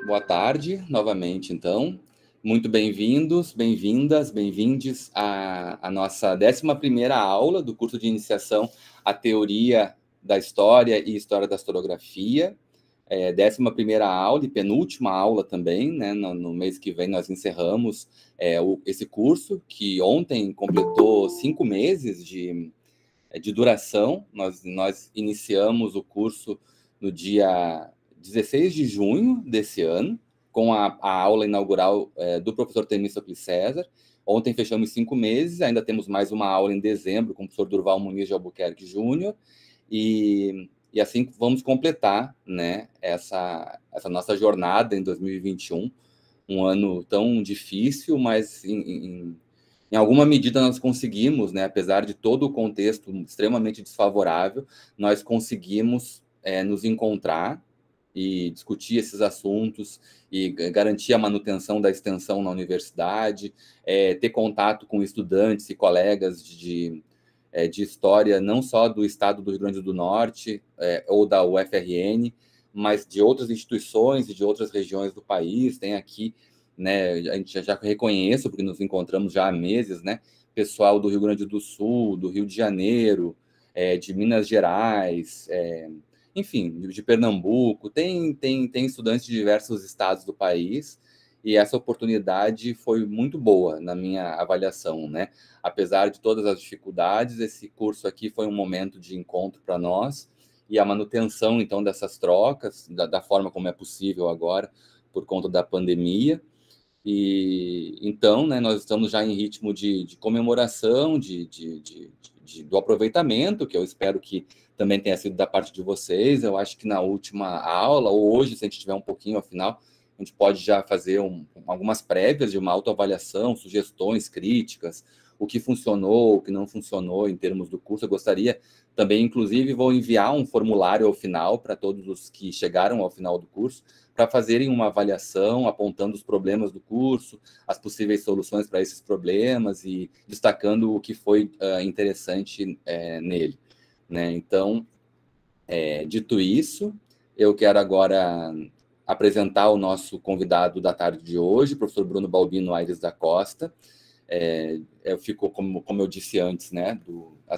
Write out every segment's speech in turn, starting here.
Boa tarde, novamente, então. Muito bem-vindos, bem-vindas, bem-vindes à nossa 11ª aula do curso de iniciação à teoria da história e história da historiografia. 11ª aula e penúltima aula também, né? No mês que vem nós encerramos esse curso, que ontem completou 5 meses de duração. Nós iniciamos o curso no dia 16 de junho desse ano, com a aula inaugural do professor Temístocles César. Ontem fechamos 5 meses, ainda temos mais uma aula em dezembro com o professor Durval Muniz de Albuquerque Júnior, e assim vamos completar, né, essa nossa jornada em 2021, um ano tão difícil, mas em alguma medida nós conseguimos, né, apesar de todo o contexto extremamente desfavorável, nós conseguimos nos encontrar e discutir esses assuntos e garantir a manutenção da extensão na universidade, ter contato com estudantes e colegas de história, não só do estado do Rio Grande do Norte ou da UFRN, mas de outras instituições e de outras regiões do país. Tem aqui, né, a gente já reconhece, porque nos encontramos já há meses, né, pessoal do Rio Grande do Sul, do Rio de Janeiro, de Minas Gerais, enfim, de Pernambuco, tem estudantes de diversos estados do país, e essa oportunidade foi muito boa na minha avaliação, né? Apesar de todas as dificuldades, esse curso aqui foi um momento de encontro para nós, e a manutenção, então, dessas trocas, da forma como é possível agora, por conta da pandemia. E então, né, nós estamos já em ritmo de comemoração, do aproveitamento, que eu espero que também tenha sido da parte de vocês. Eu acho que na última aula, ou hoje, se a gente tiver um pouquinho ao final, a gente pode já fazer algumas prévias de uma autoavaliação, sugestões, críticas, o que funcionou, o que não funcionou em termos do curso. Eu gostaria também, inclusive, vou enviar um formulário ao final para todos os que chegaram ao final do curso, para fazerem uma avaliação, apontando os problemas do curso, as possíveis soluções para esses problemas e destacando o que foi interessante nele, né? Então, dito isso, eu quero agora apresentar o nosso convidado da tarde de hoje, o professor Bruno Balbino Aires da Costa. Eu fico, como eu disse antes, né,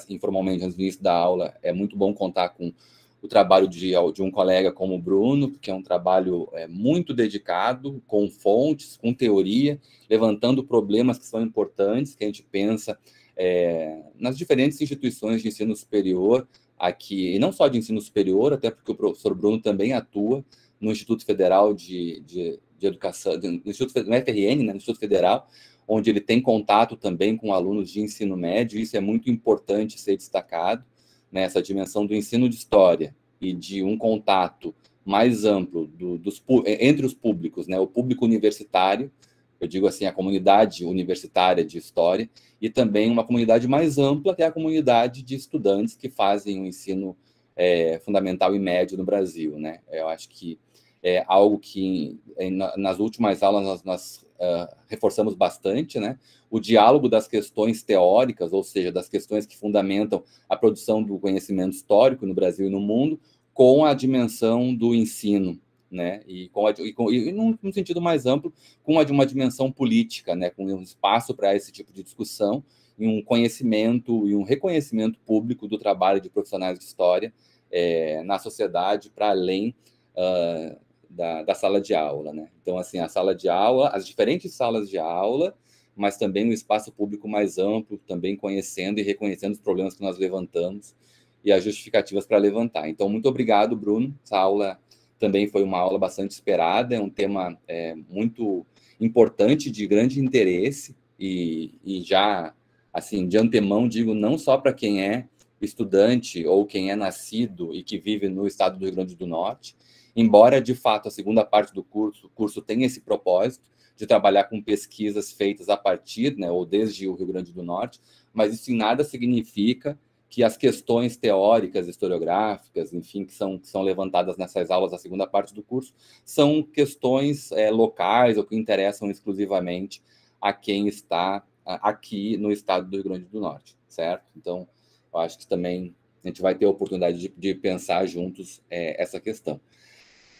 informalmente, antes do início da aula, é muito bom contar com o trabalho de um colega como o Bruno, porque é um trabalho muito dedicado, com fontes, com teoria, levantando problemas que são importantes, que a gente pensa nas diferentes instituições de ensino superior aqui, e não só de ensino superior, até porque o professor Bruno também atua no Instituto Federal de Educação, no FRN, né, no Instituto Federal, onde ele tem contato também com alunos de ensino médio. Isso é muito importante ser destacado, né, essa dimensão do ensino de história e de um contato mais amplo entre os públicos, né, o público universitário, eu digo assim, a comunidade universitária de história, e também uma comunidade mais ampla, que é a comunidade de estudantes que fazem o ensino fundamental e médio no Brasil, né? Eu acho que é algo que nas últimas aulas nós reforçamos bastante, né? O diálogo das questões teóricas, ou seja, das questões que fundamentam a produção do conhecimento histórico no Brasil e no mundo, com a dimensão do ensino, né? E num sentido mais amplo, com uma dimensão política, né? Com um espaço para esse tipo de discussão e um conhecimento e um reconhecimento público do trabalho de profissionais de história na sociedade, para além da sala de aula, né? Então, assim, a sala de aula, as diferentes salas de aula, mas também um espaço público mais amplo, também conhecendo e reconhecendo os problemas que nós levantamos e as justificativas para levantar. Então, muito obrigado, Bruno. Essa aula também foi uma aula bastante esperada, é um tema muito importante, de grande interesse, e já, assim, de antemão, digo, não só para quem é estudante ou quem é nascido e que vive no estado do Rio Grande do Norte, embora, de fato, a segunda parte do curso tenha esse propósito de trabalhar com pesquisas feitas a partir, né, ou desde o Rio Grande do Norte, mas isso em nada significa que as questões teóricas, historiográficas, enfim, que são levantadas nessas aulas da segunda parte do curso, são questões locais ou que interessam exclusivamente a quem está aqui no estado do Rio Grande do Norte, certo? Então, eu acho que também a gente vai ter a oportunidade de pensar juntos essa questão.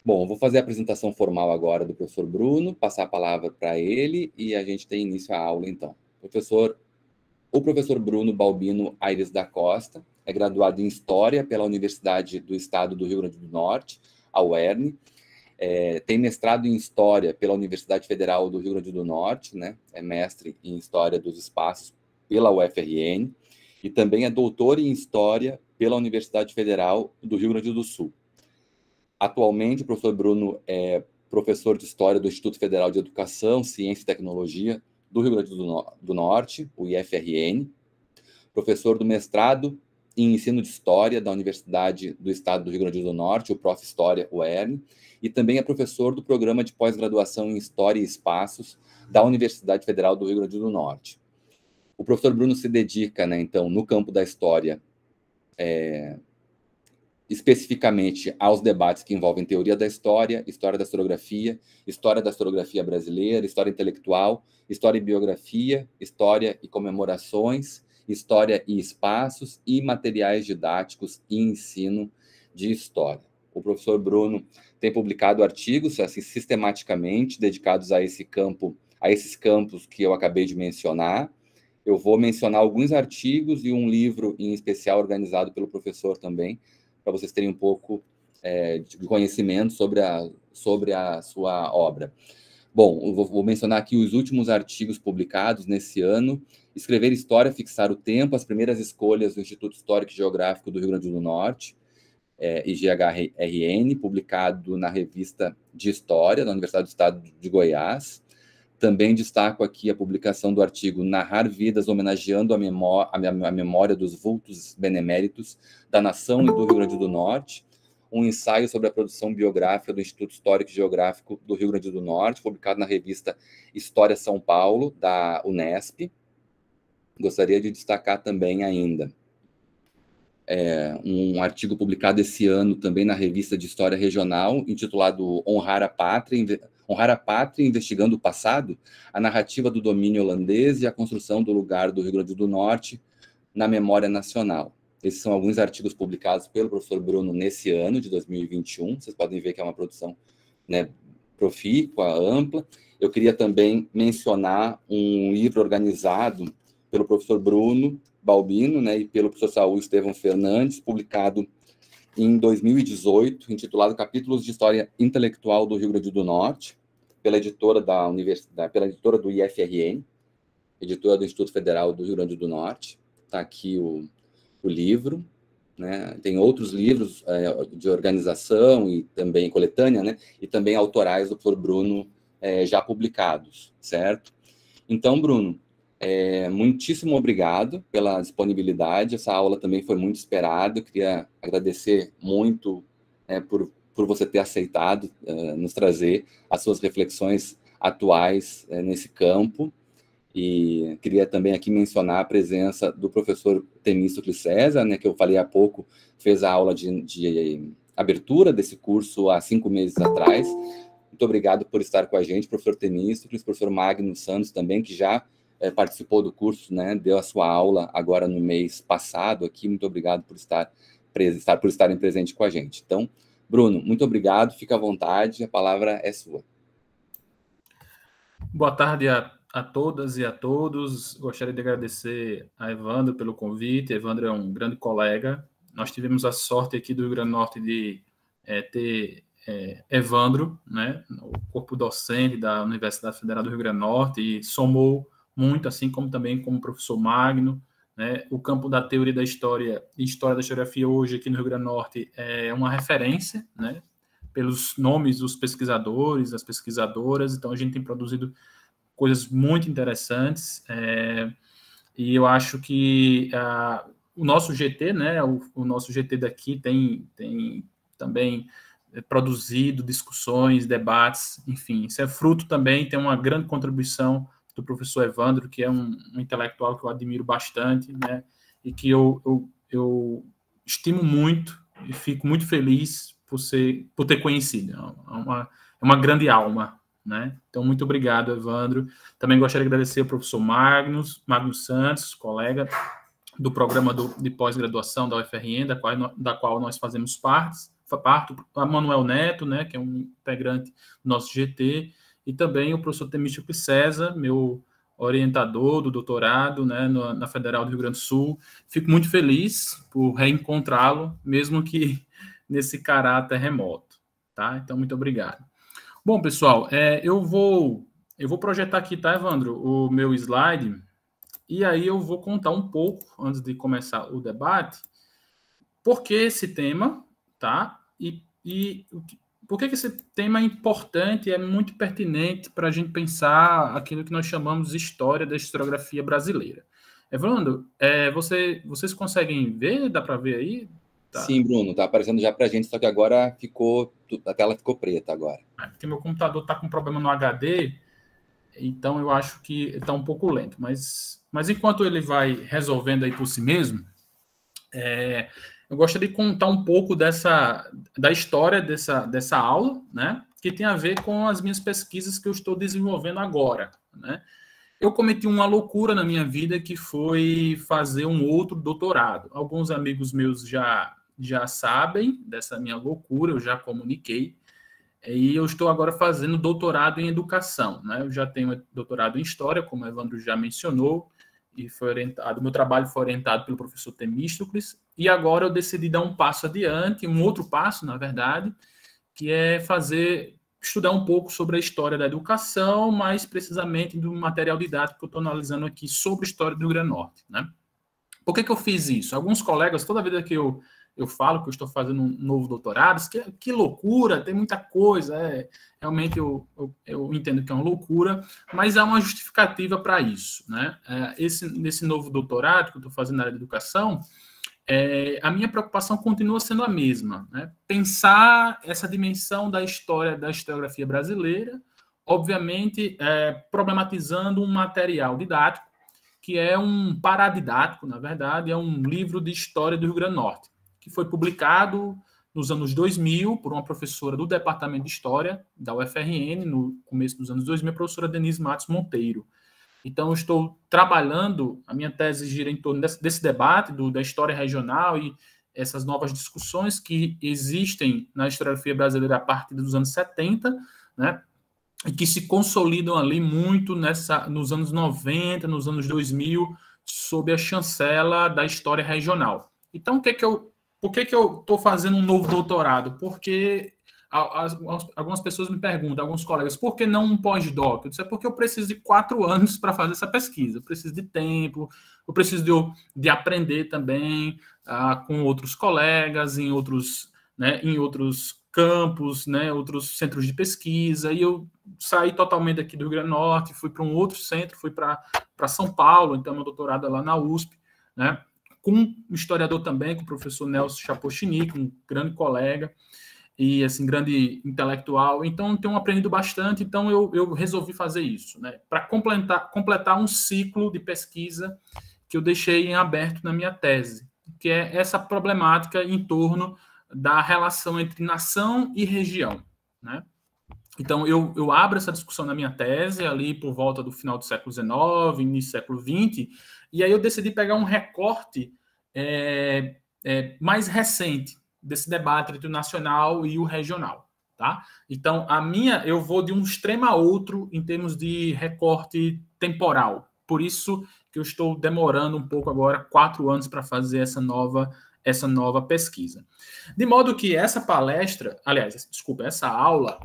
Bom, eu vou fazer a apresentação formal agora do professor Bruno, passar a palavra para ele e a gente tem início à aula, então. O professor Bruno Balbino Aires da Costa é graduado em História pela Universidade do Estado do Rio Grande do Norte, a UERN. Tem mestrado em História pela Universidade Federal do Rio Grande do Norte, né? É mestre em História dos Espaços pela UFRN e também é doutor em História pela Universidade Federal do Rio Grande do Sul. Atualmente, o professor Bruno é professor de História do Instituto Federal de Educação, Ciência e Tecnologia do Rio Grande do Norte, o IFRN, professor do mestrado em Ensino de História da Universidade do Estado do Rio Grande do Norte, o Prof. História UERN, e também é professor do Programa de Pós-Graduação em História e Espaços da Universidade Federal do Rio Grande do Norte. O professor Bruno se dedica, né, então, no campo da História, especificamente aos debates que envolvem teoria da história da historiografia brasileira, história intelectual, história e biografia, história e comemorações, história e espaços e materiais didáticos e ensino de história. O professor Bruno tem publicado artigos assim, sistematicamente dedicados a esse campo, a esses campos que eu acabei de mencionar. Eu vou mencionar alguns artigos e um livro em especial organizado pelo professor também, para vocês terem um pouco de conhecimento sobre a sua obra. Bom, eu vou mencionar aqui os últimos artigos publicados nesse ano. Escrever História, Fixar o Tempo, as primeiras escolhas do Instituto Histórico e Geográfico do Rio Grande do Norte, IGHRN, publicado na Revista de História da Universidade do Estado de Goiás. Também destaco aqui a publicação do artigo Narrar Vidas, homenageando a memória dos vultos beneméritos da nação e do Rio Grande do Norte, um ensaio sobre a produção biográfica do Instituto Histórico e Geográfico do Rio Grande do Norte, publicado na revista História São Paulo, da Unesp. Gostaria de destacar também ainda um artigo publicado esse ano também na revista de História Regional, intitulado Honrar a Pátria, investigando o passado, a narrativa do domínio holandês e a construção do lugar do Rio Grande do Norte na memória nacional. Esses são alguns artigos publicados pelo professor Bruno nesse ano de 2021. Vocês podem ver que é uma produção, né, profícua, ampla. Eu queria também mencionar um livro organizado pelo professor Bruno Balbino, né, e pelo professor Saúl Estevão Fernandes, publicado em 2018, intitulado Capítulos de História Intelectual do Rio Grande do Norte, pela editora da Universidade, pela editora do IFRN, editora do Instituto Federal do Rio Grande do Norte. Está aqui o livro, né? Tem outros livros de organização e também coletânea, né? E também autorais do professor Bruno já publicados, certo? Então, Bruno, muitíssimo obrigado pela disponibilidade. Essa aula também foi muito esperada. Eu queria agradecer muito por você ter aceitado nos trazer as suas reflexões atuais nesse campo. E queria também aqui mencionar a presença do professor Temístocles César, né, que eu falei há pouco, fez a aula de abertura desse curso há 5 meses atrás. Muito obrigado por estar com a gente, professor Temístocles, professor Magno Santos também, que já participou do curso, né, deu a sua aula agora no mês passado aqui. Muito obrigado por estarem presentes com a gente. Então, Bruno, muito obrigado, fica à vontade, a palavra é sua. Boa tarde a todas e a todos. Gostaria de agradecer a Evandro pelo convite. Evandro é um grande colega. Nós tivemos a sorte aqui do Rio Grande do Norte de ter Evandro, né, o corpo docente da Universidade Federal do Rio Grande do Norte, e somou muito, assim como também como o professor Magno, né. O campo da teoria da história e história da geografia hoje aqui no Rio Grande do Norte é uma referência, né, pelos nomes dos pesquisadores, das pesquisadoras. Então a gente tem produzido coisas muito interessantes, e eu acho que o nosso GT, né, o nosso GT daqui tem também produzido discussões, debates, enfim, isso é fruto também, tem uma grande contribuição do professor Evandro, que é um intelectual que eu admiro bastante, né, e que eu estimo muito e fico muito feliz por ter conhecido. É uma grande alma, né? Então, muito obrigado, Evandro. Também gostaria de agradecer ao professor Magno Santos, colega do programa de pós-graduação da UFRN, da qual nós fazemos parte, parto a Manuel Neto, né, que é um integrante do nosso GT, e também o professor Temístocles César, meu orientador do doutorado, né, na Federal do Rio Grande do Sul. Fico muito feliz por reencontrá-lo, mesmo que nesse caráter remoto, tá? Então, muito obrigado. Bom, pessoal, eu vou projetar aqui, tá, Evandro, o meu slide, e aí eu vou contar um pouco, antes de começar o debate, por que esse tema, tá? E por que esse tema é importante e é muito pertinente para a gente pensar aquilo que nós chamamos de história da historiografia brasileira. Evandro, vocês conseguem ver? Dá para ver aí? Tá. Sim, Bruno, tá aparecendo já para a gente, só que agora a tela ficou preta agora. Porque meu computador está com problema no HD, então eu acho que está um pouco lento. Mas enquanto ele vai resolvendo aí por si mesmo, eu gostaria de contar um pouco da história dessa aula, né, que tem a ver com as minhas pesquisas que eu estou desenvolvendo agora, né? Eu cometi uma loucura na minha vida, que foi fazer um outro doutorado. Alguns amigos meus já sabem dessa minha loucura, eu já comuniquei, e eu estou agora fazendo doutorado em educação, né? Eu já tenho doutorado em história, como o Evandro já mencionou, e foi orientado, meu trabalho foi orientado pelo professor Temístocles, e agora eu decidi dar um passo adiante, um outro passo, na verdade, que é estudar um pouco sobre a história da educação, mais precisamente do material didático que eu estou analisando aqui sobre a história do Rio Grande do Norte, né? Por que eu fiz isso? Alguns colegas, toda vida que eu falo que eu estou fazendo um novo doutorado, que loucura, tem muita coisa, realmente eu entendo que é uma loucura, mas há uma justificativa para isso, né? Nesse novo doutorado que eu estou fazendo na área de educação, a minha preocupação continua sendo a mesma, né? Pensar essa dimensão da história, da historiografia brasileira, obviamente problematizando um material didático, que é um paradidático, na verdade, é um livro de história do Rio Grande do Norte, que foi publicado nos anos 2000 por uma professora do Departamento de História da UFRN, no começo dos anos 2000, a professora Denise Matos Monteiro. Então, eu estou trabalhando, a minha tese gira em torno desse debate da história regional e essas novas discussões que existem na historiografia brasileira a partir dos anos 70, né, e que se consolidam ali muito nos anos 90, nos anos 2000, sob a chancela da história regional. Então, por que eu estou fazendo um novo doutorado? Porque algumas pessoas me perguntam, alguns colegas, por que não um pós-doc? Eu disse, porque eu preciso de 4 anos para fazer essa pesquisa. Eu preciso de tempo, eu preciso de aprender também com outros colegas, em outros campos, né, outros centros de pesquisa, e eu saí totalmente aqui do Rio Grande do Norte, fui para um outro centro, fui para São Paulo, então meu doutorado é lá na USP, né, com um historiador também, com o professor Nelson Chapochinic, um grande colega, e assim, grande intelectual, então tenho aprendido bastante, então eu resolvi fazer isso, né, para completar um ciclo de pesquisa que eu deixei em aberto na minha tese, que é essa problemática em torno da relação entre nação e região, né? Então, eu abro essa discussão na minha tese, ali por volta do final do século XIX, início do século XX, e aí eu decidi pegar um recorte mais recente desse debate entre o nacional e o regional, tá? Então, eu vou de um extremo a outro em termos de recorte temporal. Por isso que eu estou demorando um pouco agora, 4 anos, para fazer essa nova pesquisa. De modo que essa aula,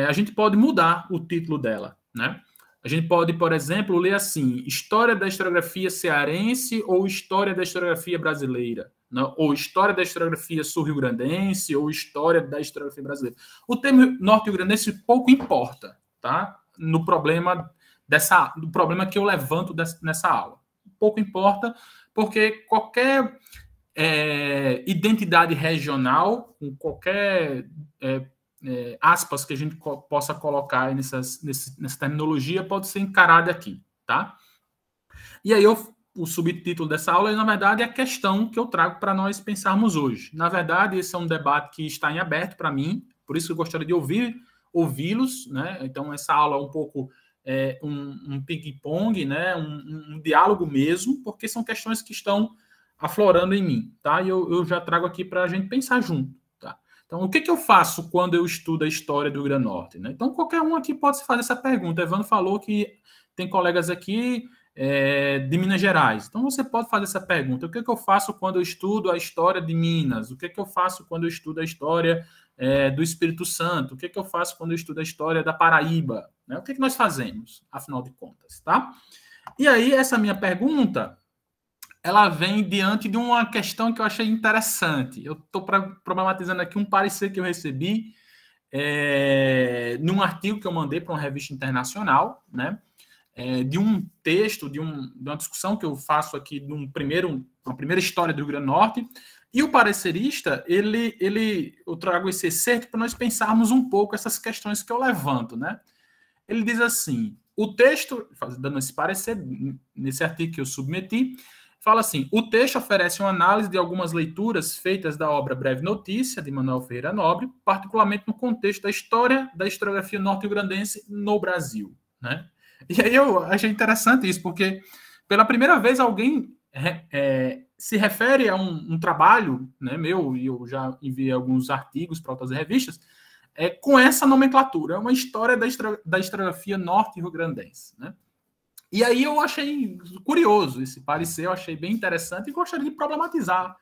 a gente pode mudar o título dela, né? A gente pode, por exemplo, ler assim, História da Historiografia Cearense ou História da Historiografia Brasileira, não? Ou História da Historiografia Sul-Rio-Grandense ou História da Historiografia Brasileira. O termo norte-rio-grandense pouco importa, tá? Do problema que eu levanto nessa aula. Pouco importa, porque qualquer identidade regional, com qualquer aspas que a gente possa colocar nessa terminologia, pode ser encarada aqui, tá? E aí o subtítulo dessa aula, na verdade, é a questão que eu trago para nós pensarmos hoje. Na verdade, esse é um debate que está em aberto para mim, por isso eu gostaria de ouvi-los, né? Então, essa aula é um pouco um ping-pong, né? Um diálogo mesmo, porque são questões que estão aflorando em mim, tá? E eu já trago aqui para a gente pensar junto, tá? Então, o que eu faço quando eu estudo a história do Rio Grande do Norte? Né? Então, qualquer um aqui pode se fazer essa pergunta. Evandro falou que tem colegas aqui de Minas Gerais. Então, você pode fazer essa pergunta. O que eu faço quando eu estudo a história de Minas? O que eu faço quando eu estudo a história do Espírito Santo? O que eu faço quando eu estudo a história da Paraíba? Né? O que nós fazemos, afinal de contas? Tá? E aí, essa minha pergunta, ela vem diante de uma questão que eu achei interessante. Eu estou problematizando aqui um parecer que eu recebi num artigo que eu mandei para uma revista internacional, né? De um texto, de uma discussão que eu faço aqui de uma primeira história do Rio Grande do Norte, e o parecerista, eu trago esse excerto para nós pensarmos um pouco essas questões que eu levanto, né? Ele diz assim, o texto, dando esse parecer, nesse artigo que eu submeti, fala assim, o texto oferece uma análise de algumas leituras feitas da obra Breve Notícia, de Manuel Ferreira Nobre, particularmente no contexto da história da historiografia norte-riograndense no Brasil, né? E aí eu achei interessante isso, porque pela primeira vez alguém se refere a um trabalho, né, meu, e eu já enviei alguns artigos para outras revistas, com essa nomenclatura, é uma história da historiografia norte-riograndense, né? E aí eu achei curioso esse parecer, eu achei bem interessante e gostaria de problematizar,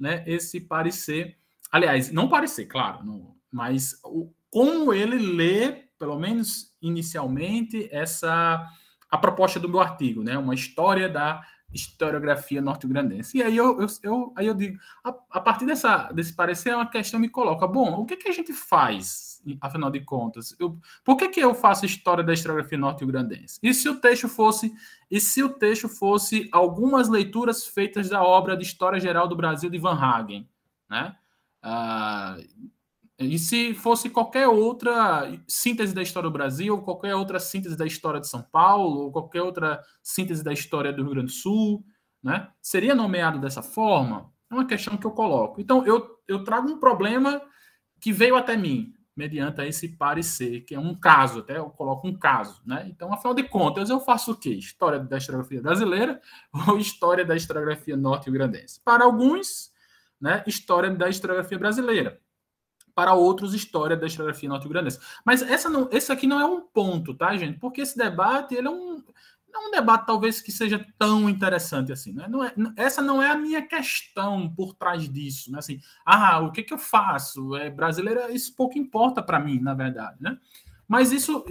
né, esse parecer. Aliás, não parecer, claro, não, mas como ele lê, pelo menos inicialmente, a proposta do meu artigo, né, uma história da historiografia norte-grandense. E aí eu digo, a partir desse parecer, uma questão me coloca, bom, o que a gente faz, afinal de contas? Por que eu faço história da historiografia norte-grandense? E se o texto fosse algumas leituras feitas da obra de História Geral do Brasil de Van Hagen, né? E se fosse qualquer outra síntese da história do Brasil, ou qualquer outra síntese da história de São Paulo, ou qualquer outra síntese da história do Rio Grande do Sul, né? Seria nomeado dessa forma? É uma questão que eu coloco. Então, eu trago um problema que veio até mim, mediante esse parecer, que é um caso, até eu coloco um caso, né? Então, afinal de contas, eu faço o quê? História da historiografia brasileira ou história da historiografia norte-riograndense? Para alguns, né, história da historiografia brasileira. Para outros, história da historiografia norte-riograndense. Mas esse aqui não é um ponto, tá, gente? Porque esse debate, ele é um debate talvez que seja tão interessante assim, né? Essa não é a minha questão por trás disso, né? Assim, o que eu faço? Brasileira, isso pouco importa para mim, na verdade, né? Mas isso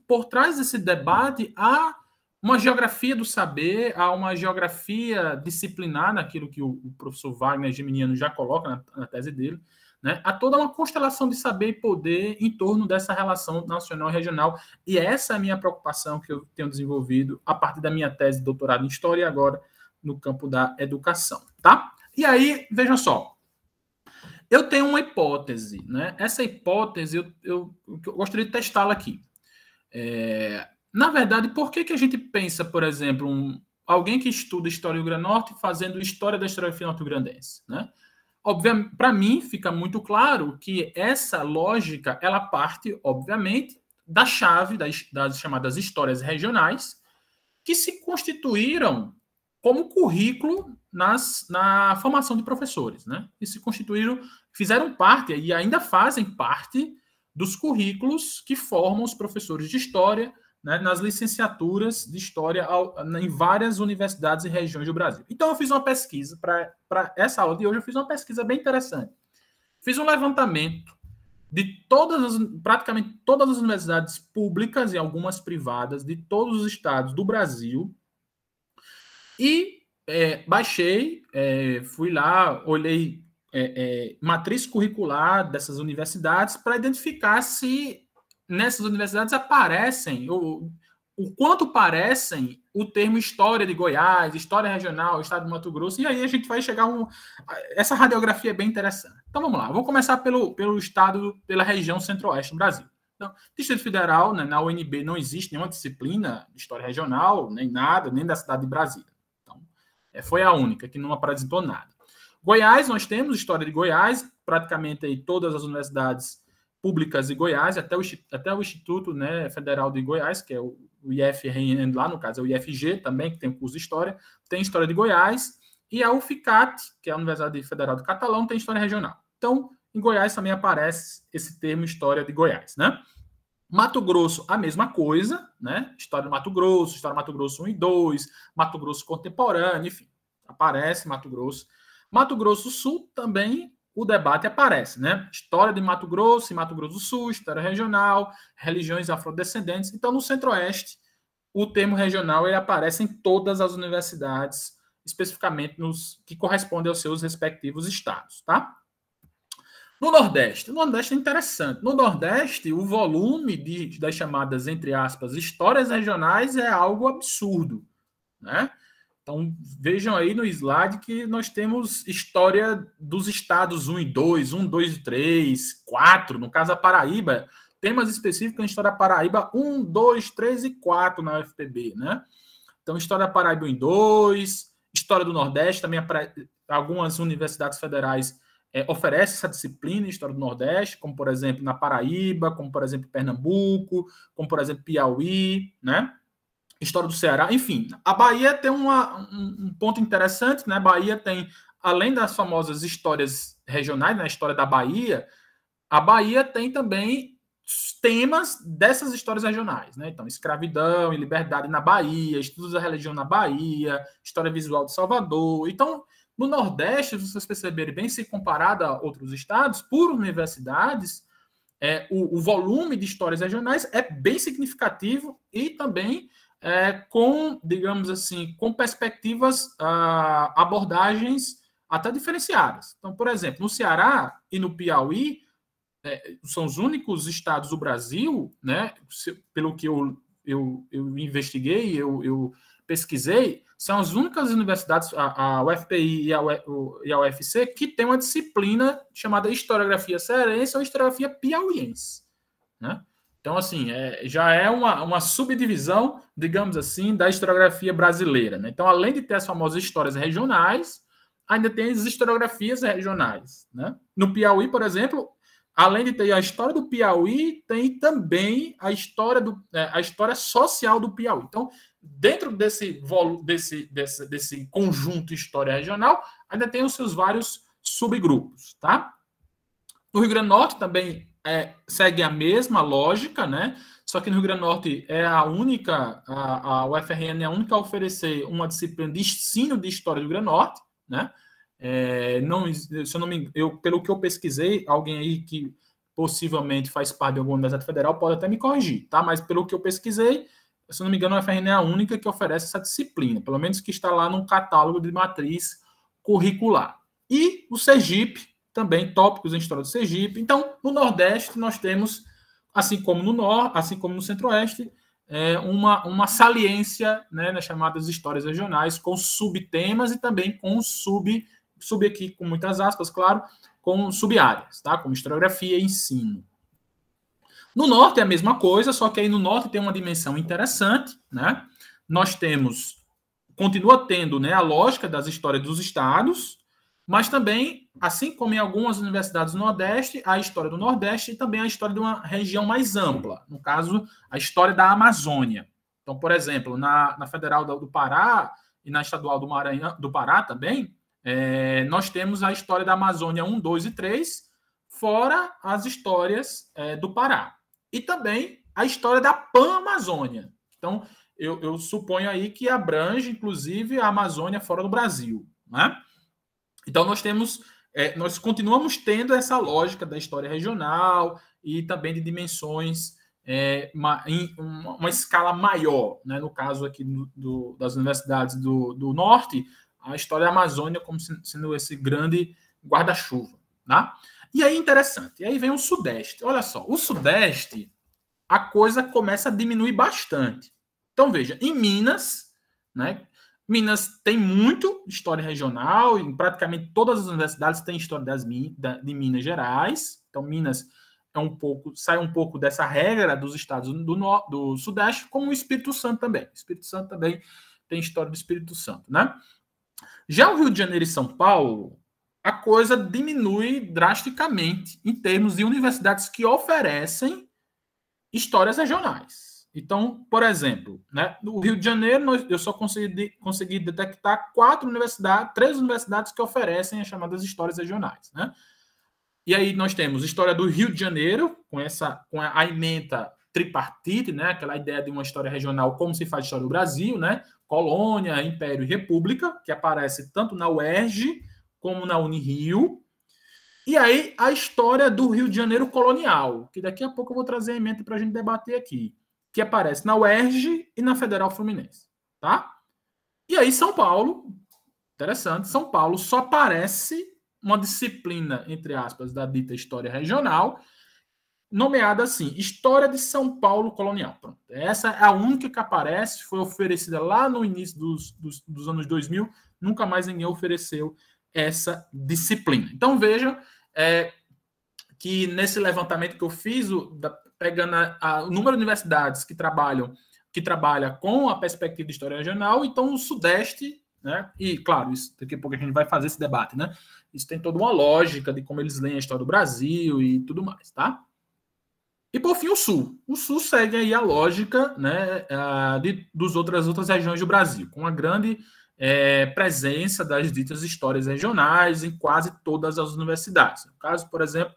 por trás desse debate, há uma geografia do saber, há uma geografia disciplinar naquilo que o professor Wagner Geminiano já coloca na tese dele, né? Há toda uma constelação de saber e poder em torno dessa relação nacional e regional. E essa é a minha preocupação que eu tenho desenvolvido a partir da minha tese de doutorado em História e agora no campo da educação. Tá? E aí, veja só, eu tenho uma hipótese. Né? Essa hipótese, eu gostaria de testá-la aqui. Na verdade, por que a gente pensa, por exemplo, alguém que estuda História do Rio Grande do Norte fazendo História da historiografia norte-grandense, né? Obviamente, para mim, fica muito claro que essa lógica, ela parte, obviamente, da chave das chamadas histórias regionais, que se constituíram como currículo na formação de professores, né? E se constituíram, fizeram parte e ainda fazem parte dos currículos que formam os professores de história, né, nas licenciaturas de História em várias universidades e regiões do Brasil. Então, eu fiz uma pesquisa, para essa aula de hoje, eu fiz uma pesquisa bem interessante. Fiz um levantamento de praticamente todas as universidades públicas e algumas privadas de todos os estados do Brasil e baixei, fui lá, olhei matriz curricular dessas universidades para identificar se nessas universidades aparecem, o quanto parecem o termo História de Goiás, História Regional, Estado de Mato Grosso, e aí a gente vai chegar essa radiografia é bem interessante. Então vamos lá, vou começar pelo estado, pela região centro-oeste do Brasil. Então, Distrito Federal, né, na UNB não existe nenhuma disciplina de História Regional, nem nada, nem da cidade de Brasília. Então, foi a única que não apresentou nada. Goiás, nós temos História de Goiás, praticamente aí todas as universidades públicas de Goiás, até o Instituto, né, Federal de Goiás, que é o IFRN lá, no caso é o IFG também, que tem o curso de História, tem História de Goiás, e a UFCAT, que é a Universidade Federal do Catalão, tem História Regional. Então, Em Goiás também aparece esse termo História de Goiás, né? Mato Grosso, a mesma coisa, né? História do Mato Grosso 1 e 2, Mato Grosso contemporâneo, enfim, aparece Mato Grosso. Mato Grosso do Sul também o debate aparece, né? História de Mato Grosso e Mato Grosso do Sul, história regional, religiões afrodescendentes. Então, no Centro-Oeste, o termo regional ele aparece em todas as universidades, especificamente nos que correspondem aos seus respectivos estados, tá? No Nordeste é interessante. No Nordeste, o volume das chamadas, entre aspas, histórias regionais é algo absurdo, né? Então, vejam aí no slide que nós temos história dos estados 1 e 2, 1, 2 e 3, 4, no caso a Paraíba, temas específicos em história da Paraíba 1, 2, 3 e 4 na UFPB, né? Então, história da Paraíba 1 e 2, história do Nordeste, também algumas universidades federais oferecem essa disciplina, história do Nordeste, como, por exemplo, na Paraíba, como, por exemplo, Pernambuco, como, por exemplo, Piauí, né? História do Ceará, enfim. A Bahia tem um ponto interessante, né? A Bahia tem, além das famosas histórias regionais, na história da Bahia, a Bahia tem também temas dessas histórias regionais, né? Então, escravidão e liberdade na Bahia, estudos da religião na Bahia, história visual de Salvador. Então, no Nordeste, se vocês perceberem bem, se comparado a outros estados, por universidades, o volume de histórias regionais é bem significativo e também com, digamos assim, com perspectivas, abordagens até diferenciadas. Então, por exemplo, no Ceará e no Piauí, são os únicos estados do Brasil, né, pelo que eu investiguei, eu pesquisei, são as únicas universidades, a UFPI e a UFC, que tem uma disciplina chamada historiografia cearense ou historiografia piauiense, né? Então, assim, já é uma subdivisão, digamos assim, da historiografia brasileira, né? Então, além de ter as famosas histórias regionais, ainda tem as historiografias regionais, né? No Piauí, por exemplo, além de ter a história do Piauí, tem também a história social do Piauí. Então, dentro desse conjunto de história regional, ainda tem os seus vários subgrupos, tá? No Rio Grande do Norte também segue a mesma lógica, né? Só que no Rio Grande do Norte é a única, a UFRN é a única a oferecer uma disciplina de ensino de história do Rio Grande do Norte, né? Não, se eu não me, pelo que eu pesquisei, alguém aí que possivelmente faz parte de alguma universidade federal pode até me corrigir, tá? Mas pelo que eu pesquisei, se eu não me engano, a UFRN é a única que oferece essa disciplina, pelo menos que está lá no catálogo de matriz curricular. E o Sergipe, também tópicos em história do Sergipe. Então, no Nordeste, nós temos, assim como no Norte, assim como no Centro-Oeste, uma saliência, né, nas chamadas histórias regionais, com subtemas e também com sub aqui, com muitas aspas, claro, com sub-áreas, tá? Como historiografia e ensino. No Norte é a mesma coisa, só que aí no Norte tem uma dimensão interessante, né? Nós temos, continua tendo, né, a lógica das histórias dos estados, mas também, assim como em algumas universidades do Nordeste, a história do Nordeste e também a história de uma região mais ampla, no caso, a história da Amazônia. Então, por exemplo, na Federal do Pará e na Estadual do Maranhão, do Pará também, nós temos a história da Amazônia 1, 2 e 3, fora as histórias do Pará. E também a história da Pan-Amazônia. Então, eu suponho aí que abrange, inclusive, a Amazônia fora do Brasil, né? Então, nós continuamos tendo essa lógica da história regional e também de dimensões em uma escala maior, né? No caso aqui das universidades do Norte, a história da Amazônia como sendo esse grande guarda-chuva, tá? E aí, interessante, e aí vem o Sudeste. Olha só, o Sudeste, a coisa começa a diminuir bastante. Então, veja, em Minas, né? Minas tem muito história regional, em praticamente todas as universidades têm história de Minas Gerais. Então, Minas sai um pouco dessa regra dos estados do Sudeste, como o Espírito Santo também. O Espírito Santo também tem história do Espírito Santo, né? Já o Rio de Janeiro e São Paulo, a coisa diminui drasticamente em termos de universidades que oferecem histórias regionais. Então, por exemplo, né, no Rio de Janeiro, eu só consegui detectar 3 universidades que oferecem as chamadas histórias regionais, né? E aí nós temos história do Rio de Janeiro, com a ementa tripartite, né? Aquela ideia de uma história regional, como se faz história do Brasil, né? Colônia, Império e República, que aparece tanto na UERJ como na Unirio. E aí a história do Rio de Janeiro colonial, que daqui a pouco eu vou trazer a ementa para a gente debater aqui, que aparece na UERJ e na Federal Fluminense, tá? E aí São Paulo, interessante, São Paulo só aparece uma disciplina, entre aspas, da dita história regional, nomeada assim, História de São Paulo Colonial. Pronto. Essa é a única que aparece, foi oferecida lá no início dos anos 2000, nunca mais ninguém ofereceu essa disciplina. Então vejam que nesse levantamento que eu fiz, pegando o número de universidades que trabalha com a perspectiva de história regional, então o Sudeste, né? E claro, isso, daqui a pouco a gente vai fazer esse debate, né? Isso tem toda uma lógica de como eles leem a história do Brasil e tudo mais, tá? E por fim o Sul. O Sul segue aí a lógica, né, dos outras regiões do Brasil, com uma grande presença das ditas histórias regionais em quase todas as universidades. No caso, por exemplo,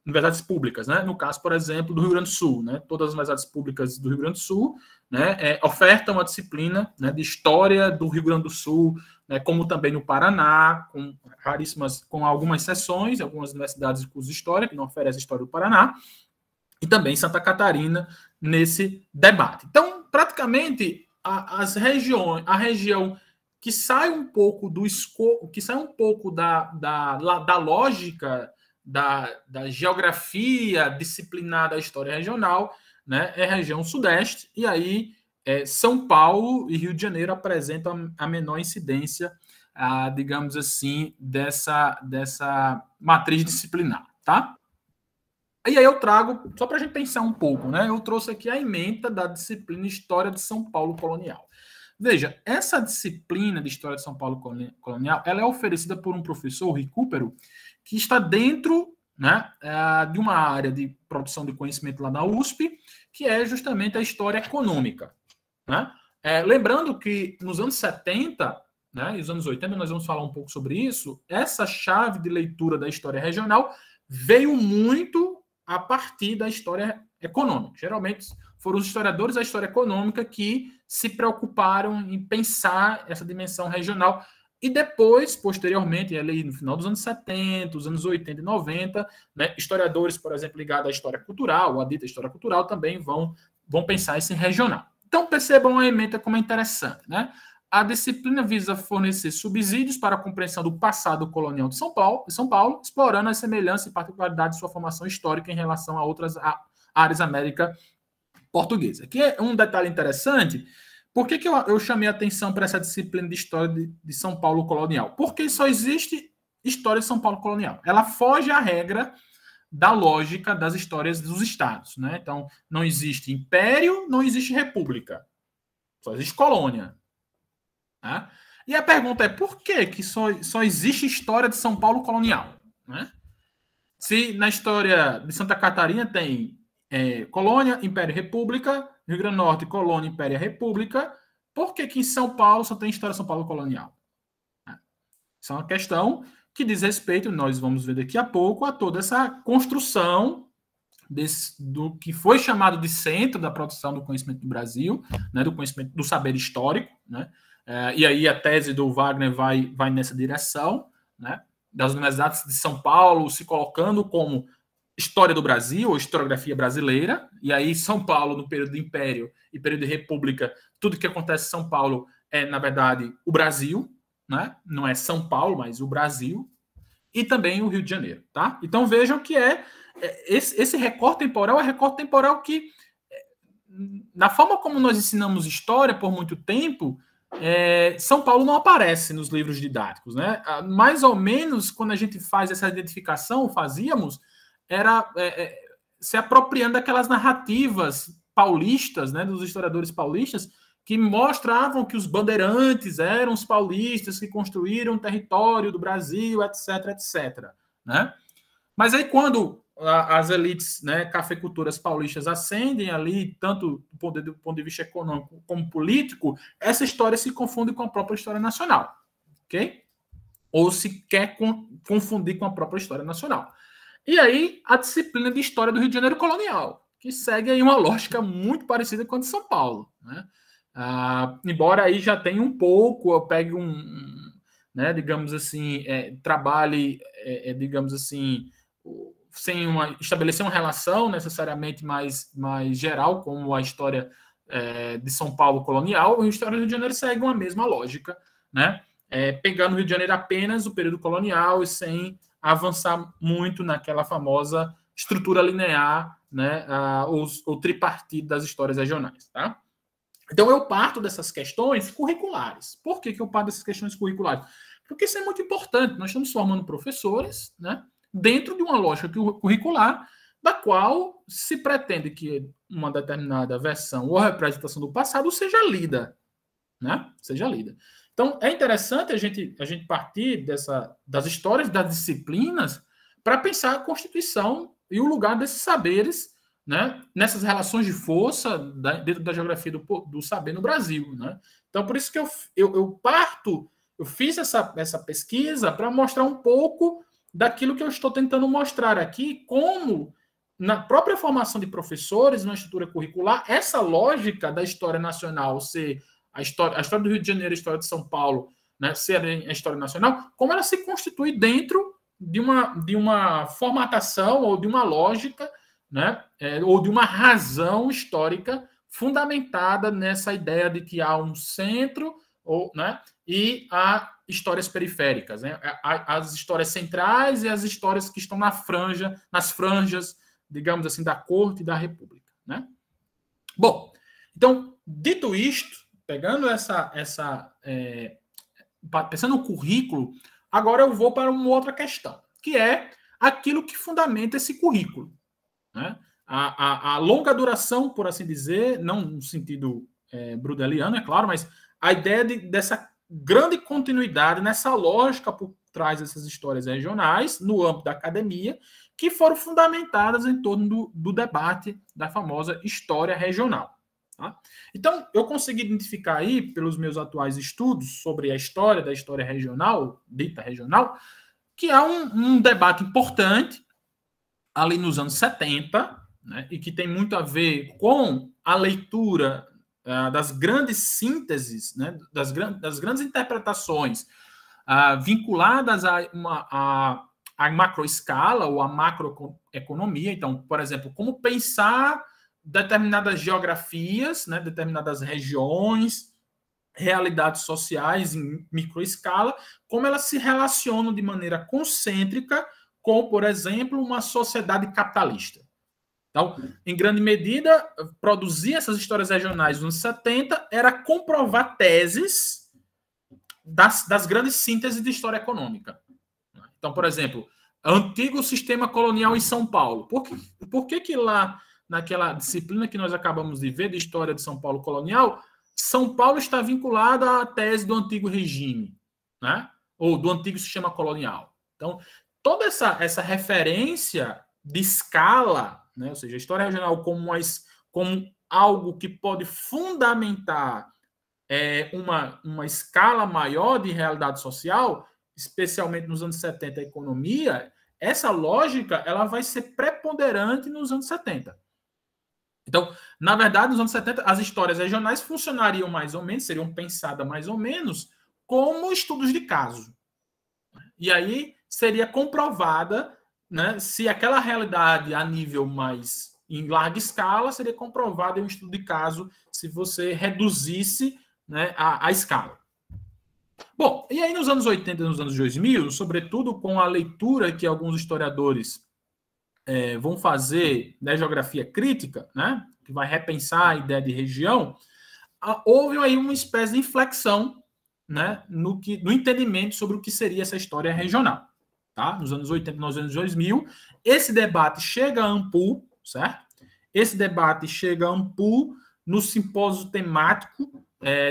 universidades públicas, né? No caso, por exemplo, do Rio Grande do Sul, né? Todas as universidades públicas do Rio Grande do Sul, né, ofertam uma disciplina, né, de história do Rio Grande do Sul, né, como também no Paraná, com algumas exceções, algumas universidades de curso de história que não oferecem história do Paraná, e também Santa Catarina nesse debate. Então, praticamente, a região que sai um pouco do escopo, que sai um pouco da lógica da geografia disciplinar da história regional, né, é a região Sudeste, e aí São Paulo e Rio de Janeiro apresentam a menor incidência, digamos assim, dessa matriz disciplinar, tá? E aí eu trago, só para a gente pensar um pouco, né? Eu trouxe aqui a ementa da disciplina História de São Paulo Colonial. Veja, essa disciplina de História de São Paulo Colonial, ela é oferecida por um professor, o Recupero, que está dentro, né, de uma área de produção de conhecimento lá na USP, que é justamente a história econômica, né? Lembrando que nos anos 70, né, e os anos 80, nós vamos falar um pouco sobre isso, essa chave de leitura da história regional veio muito a partir da história econômica. Geralmente foram os historiadores da história econômica que se preocuparam em pensar essa dimensão regional. E depois, posteriormente, ali no final dos anos 70, os anos 80 e 90, né, historiadores, por exemplo, ligados à história cultural, ou à dita história cultural, também vão pensar esse regional. Então, percebam a ementa como é interessante, né? A disciplina visa fornecer subsídios para a compreensão do passado colonial de São Paulo, explorando as semelhanças e particularidades de sua formação histórica em relação a outras áreas da América Portuguesa. Aqui é um detalhe interessante. Por que eu chamei a atenção para essa disciplina de história de São Paulo colonial? Porque só existe história de São Paulo colonial. Ela foge à regra da lógica das histórias dos estados, né? Então, não existe império, não existe república. Só existe colônia. Né? E a pergunta é por que só existe história de São Paulo colonial? Né? Se na história de Santa Catarina tem colônia, império e república, Rio Grande do Norte, colônia, império e república, por que em São Paulo só tem história de São Paulo colonial? Isso é uma questão que diz respeito, nós vamos ver daqui a pouco, a toda essa construção do que foi chamado de centro da produção do conhecimento do Brasil, né, do conhecimento do saber histórico, né? E aí a tese do Wagner vai nessa direção, né, das universidades de São Paulo se colocando como história do Brasil, ou historiografia brasileira, e aí São Paulo, no período do Império e período de República, tudo que acontece em São Paulo é, na verdade, o Brasil, né? Não é São Paulo, mas o Brasil, e também o Rio de Janeiro, tá? Então vejam que esse recorte temporal é recorte temporal que, na forma como nós ensinamos história por muito tempo, São Paulo não aparece nos livros didáticos, né? Mais ou menos, quando a gente faz essa identificação, era se apropriando daquelas narrativas paulistas, né, dos historiadores paulistas, que mostravam que os bandeirantes eram os paulistas que construíram o território do Brasil, etc, etc. Né? Mas aí quando as elites, né, cafeicultoras paulistas ascendem ali, tanto do ponto de vista econômico como político, essa história se confunde com a própria história nacional. Ok? Ou se quer confundir com a própria história nacional. E aí, a disciplina de História do Rio de Janeiro colonial, que segue aí uma lógica muito parecida com a de São Paulo, né? Embora aí já tenha um pouco, eu pegue né, digamos assim, trabalhe, digamos assim, sem estabelecer uma relação necessariamente mais geral, como a história de São Paulo colonial, a história do Rio de Janeiro segue uma mesma lógica, né? Pegando o Rio de Janeiro apenas o período colonial e sem avançar muito naquela famosa estrutura linear, né, o tripartite das histórias regionais, tá? Então, eu parto dessas questões curriculares. Por que eu parto dessas questões curriculares? Porque isso é muito importante. Nós estamos formando professores, né, dentro de uma lógica curricular da qual se pretende que uma determinada versão ou representação do passado seja lida, né? Seja lida. Então, é interessante a gente partir das histórias das disciplinas para pensar a Constituição e o lugar desses saberes, né, nessas relações de força dentro da geografia do saber no Brasil, né? Então, por isso que eu fiz essa pesquisa para mostrar um pouco daquilo que eu estou tentando mostrar aqui, como na própria formação de professores, na estrutura curricular, essa lógica da história nacional ser a história do Rio de Janeiro, a história de São Paulo, né, ser a história nacional, como ela se constitui dentro de uma formatação ou de uma lógica, né, ou de uma razão histórica fundamentada nessa ideia de que há um centro, né, e há histórias periféricas, né, as histórias centrais e as histórias que estão nas franjas, digamos assim, da corte e da república, né? Bom, então, dito isto, pegando pensando no currículo, agora eu vou para uma outra questão, que é aquilo que fundamenta esse currículo, né? A longa duração, por assim dizer, não no sentido brudeliano, é claro, mas a ideia dessa grande continuidade nessa lógica por trás dessas histórias regionais, no âmbito da academia, que foram fundamentadas em torno do debate da famosa história regional. Tá? Então, eu consegui identificar aí, pelos meus atuais estudos sobre a história da história regional, dita regional, que há um debate importante ali nos anos 70, né, e que tem muito a ver com a leitura das grandes sínteses, né, das grandes interpretações vinculadas a macroescala ou a macroeconomia. Então, por exemplo, como pensar determinadas geografias, né, determinadas regiões, realidades sociais em microescala, como elas se relacionam de maneira concêntrica com, por exemplo, uma sociedade capitalista. Então, em grande medida, produzir essas histórias regionais nos anos 70 era comprovar teses das grandes sínteses de história econômica. Então, por exemplo, antigo sistema colonial em São Paulo. Por que lá, naquela disciplina que nós acabamos de ver de história de São Paulo colonial, São Paulo está vinculada à tese do antigo regime, né? Ou do antigo sistema colonial. Então, toda essa referência de escala, né? Ou seja, a história regional como algo que pode fundamentar uma escala maior de realidade social, especialmente nos anos 70, a economia, essa lógica ela vai ser preponderante nos anos 70. Então, na verdade, nos anos 70, as histórias regionais funcionariam mais ou menos, seriam pensadas mais ou menos como estudos de caso. E aí seria comprovada, né, se aquela realidade a nível mais em larga escala seria comprovada em um estudo de caso se você reduzisse, né, a escala. Bom, e aí nos anos 80 e nos anos 2000, sobretudo com a leitura que alguns historiadores vão fazer da geografia crítica, né, que vai repensar a ideia de região, houve aí uma espécie de inflexão, né, no entendimento sobre o que seria essa história regional. Tá? Nos anos 80 e nos anos 2000, esse debate chega a ANPU, certo? Esse debate chega a ANPU no simpósio temático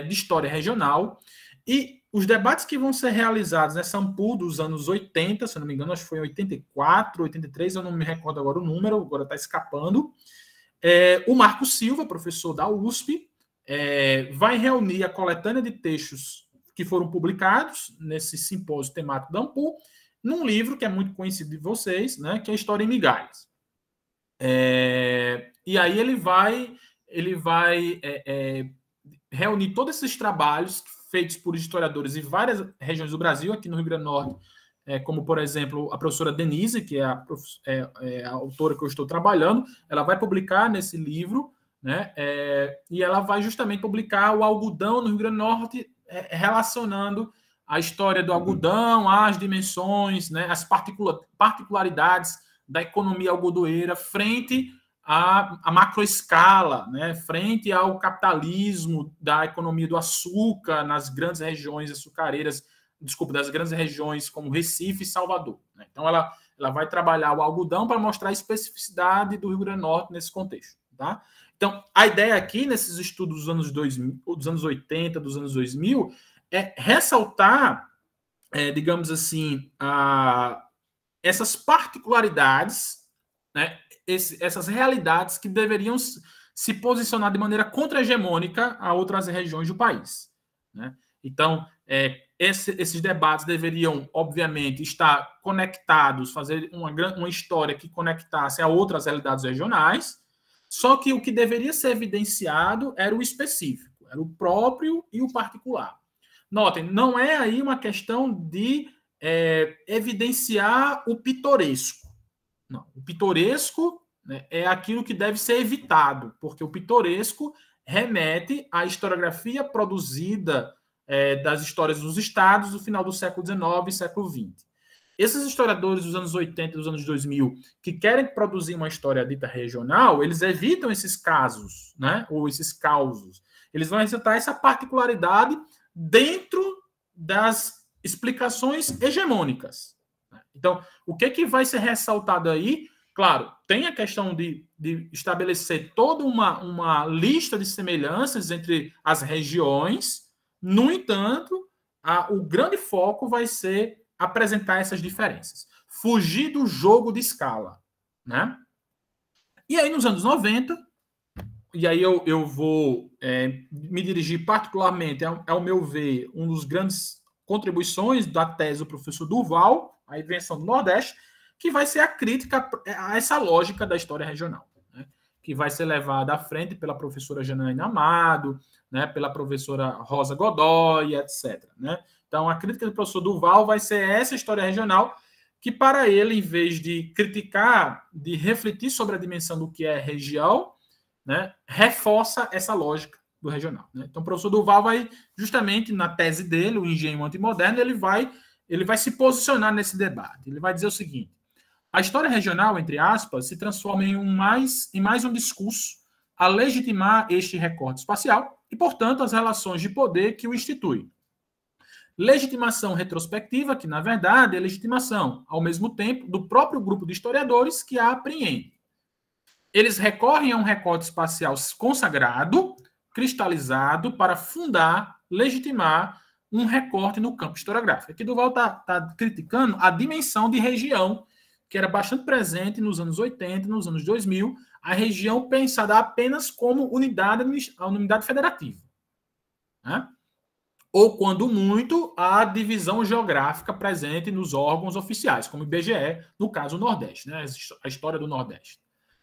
de história regional, e os debates que vão ser realizados nessa ANPU dos anos 80, se não me engano, acho que foi em 84, 83, eu não me recordo agora o número, agora está escapando. O Marco Silva, professor da USP, vai reunir a coletânea de textos que foram publicados nesse simpósio temático da ANPU num livro que é muito conhecido de vocês, né, que é a História em Migalhas. E aí ele vai reunir todos esses trabalhos feitos por historiadores em várias regiões do Brasil, aqui no Rio Grande do Norte, como, por exemplo, a professora Denise, que é a autora que eu estou trabalhando, ela vai publicar nesse livro, né, e ela vai justamente publicar o algodão no Rio Grande do Norte, relacionando a história do algodão, as dimensões, né, as particularidades da economia algodoeira frente à macroescala, né, frente ao capitalismo da economia do açúcar nas grandes regiões açucareiras, das grandes regiões como Recife e Salvador. Né? Então, ela vai trabalhar o algodão para mostrar a especificidade do Rio Grande do Norte nesse contexto. Tá? Então, a ideia aqui, nesses estudos dos anos 2000, dos anos 80, dos anos 2000, é ressaltar, digamos assim, essas particularidades, né, essas realidades que deveriam se posicionar de maneira contra-hegemônica a outras regiões do país. Né? Então, esses debates deveriam, obviamente, estar conectados, fazer uma história que conectasse a outras realidades regionais, só que o que deveria ser evidenciado era o específico, era o próprio e o particular. Notem, não é aí uma questão de evidenciar o pitoresco. Não, o pitoresco, né, é aquilo que deve ser evitado, porque o pitoresco remete à historiografia produzida das histórias dos estados do final do século XIX e século XX. Esses historiadores dos anos 80 e dos anos 2000 que querem produzir uma história dita regional, eles evitam esses casos, né, ou esses causos. Eles vão ressaltar essa particularidade dentro das explicações hegemônicas. Então, o que vai ser ressaltado aí? Claro, tem a questão de estabelecer toda uma lista de semelhanças entre as regiões. No entanto, o grande foco vai ser apresentar essas diferenças. Fugir do jogo de escala. Né? E aí, nos anos 90, e aí eu vou me dirigir particularmente, ao meu ver, um dos grandes contribuições da tese do professor Durval, a invenção do Nordeste, que vai ser a crítica a essa lógica da história regional, né? Que vai ser levada à frente pela professora Janaína Amado, né? Pela professora Rosa Godoy, etc. Né? Então, a crítica do professor Durval vai ser essa história regional, que para ele, em vez de criticar, de refletir sobre a dimensão do que é região, né, reforça essa lógica do regional. Né? Então, o professor Durval vai, justamente na tese dele, o Engenho Antimoderno, ele vai se posicionar nesse debate. Ele vai dizer o seguinte: a história regional, entre aspas, se transforma em mais um discurso a legitimar este recorte espacial e, portanto, as relações de poder que o institui. Legitimação retrospectiva, que, na verdade, é legitimação, ao mesmo tempo, do próprio grupo de historiadores que a apreende. Eles recorrem a um recorte espacial consagrado, cristalizado, para fundar, legitimar um recorte no campo historiográfico. Aqui Durval está criticando a dimensão de região, que era bastante presente nos anos 80, nos anos 2000, a região pensada apenas como unidade federativa. Né? Ou, quando muito, a divisão geográfica presente nos órgãos oficiais, como o IBGE, no caso o Nordeste, né? A história do Nordeste.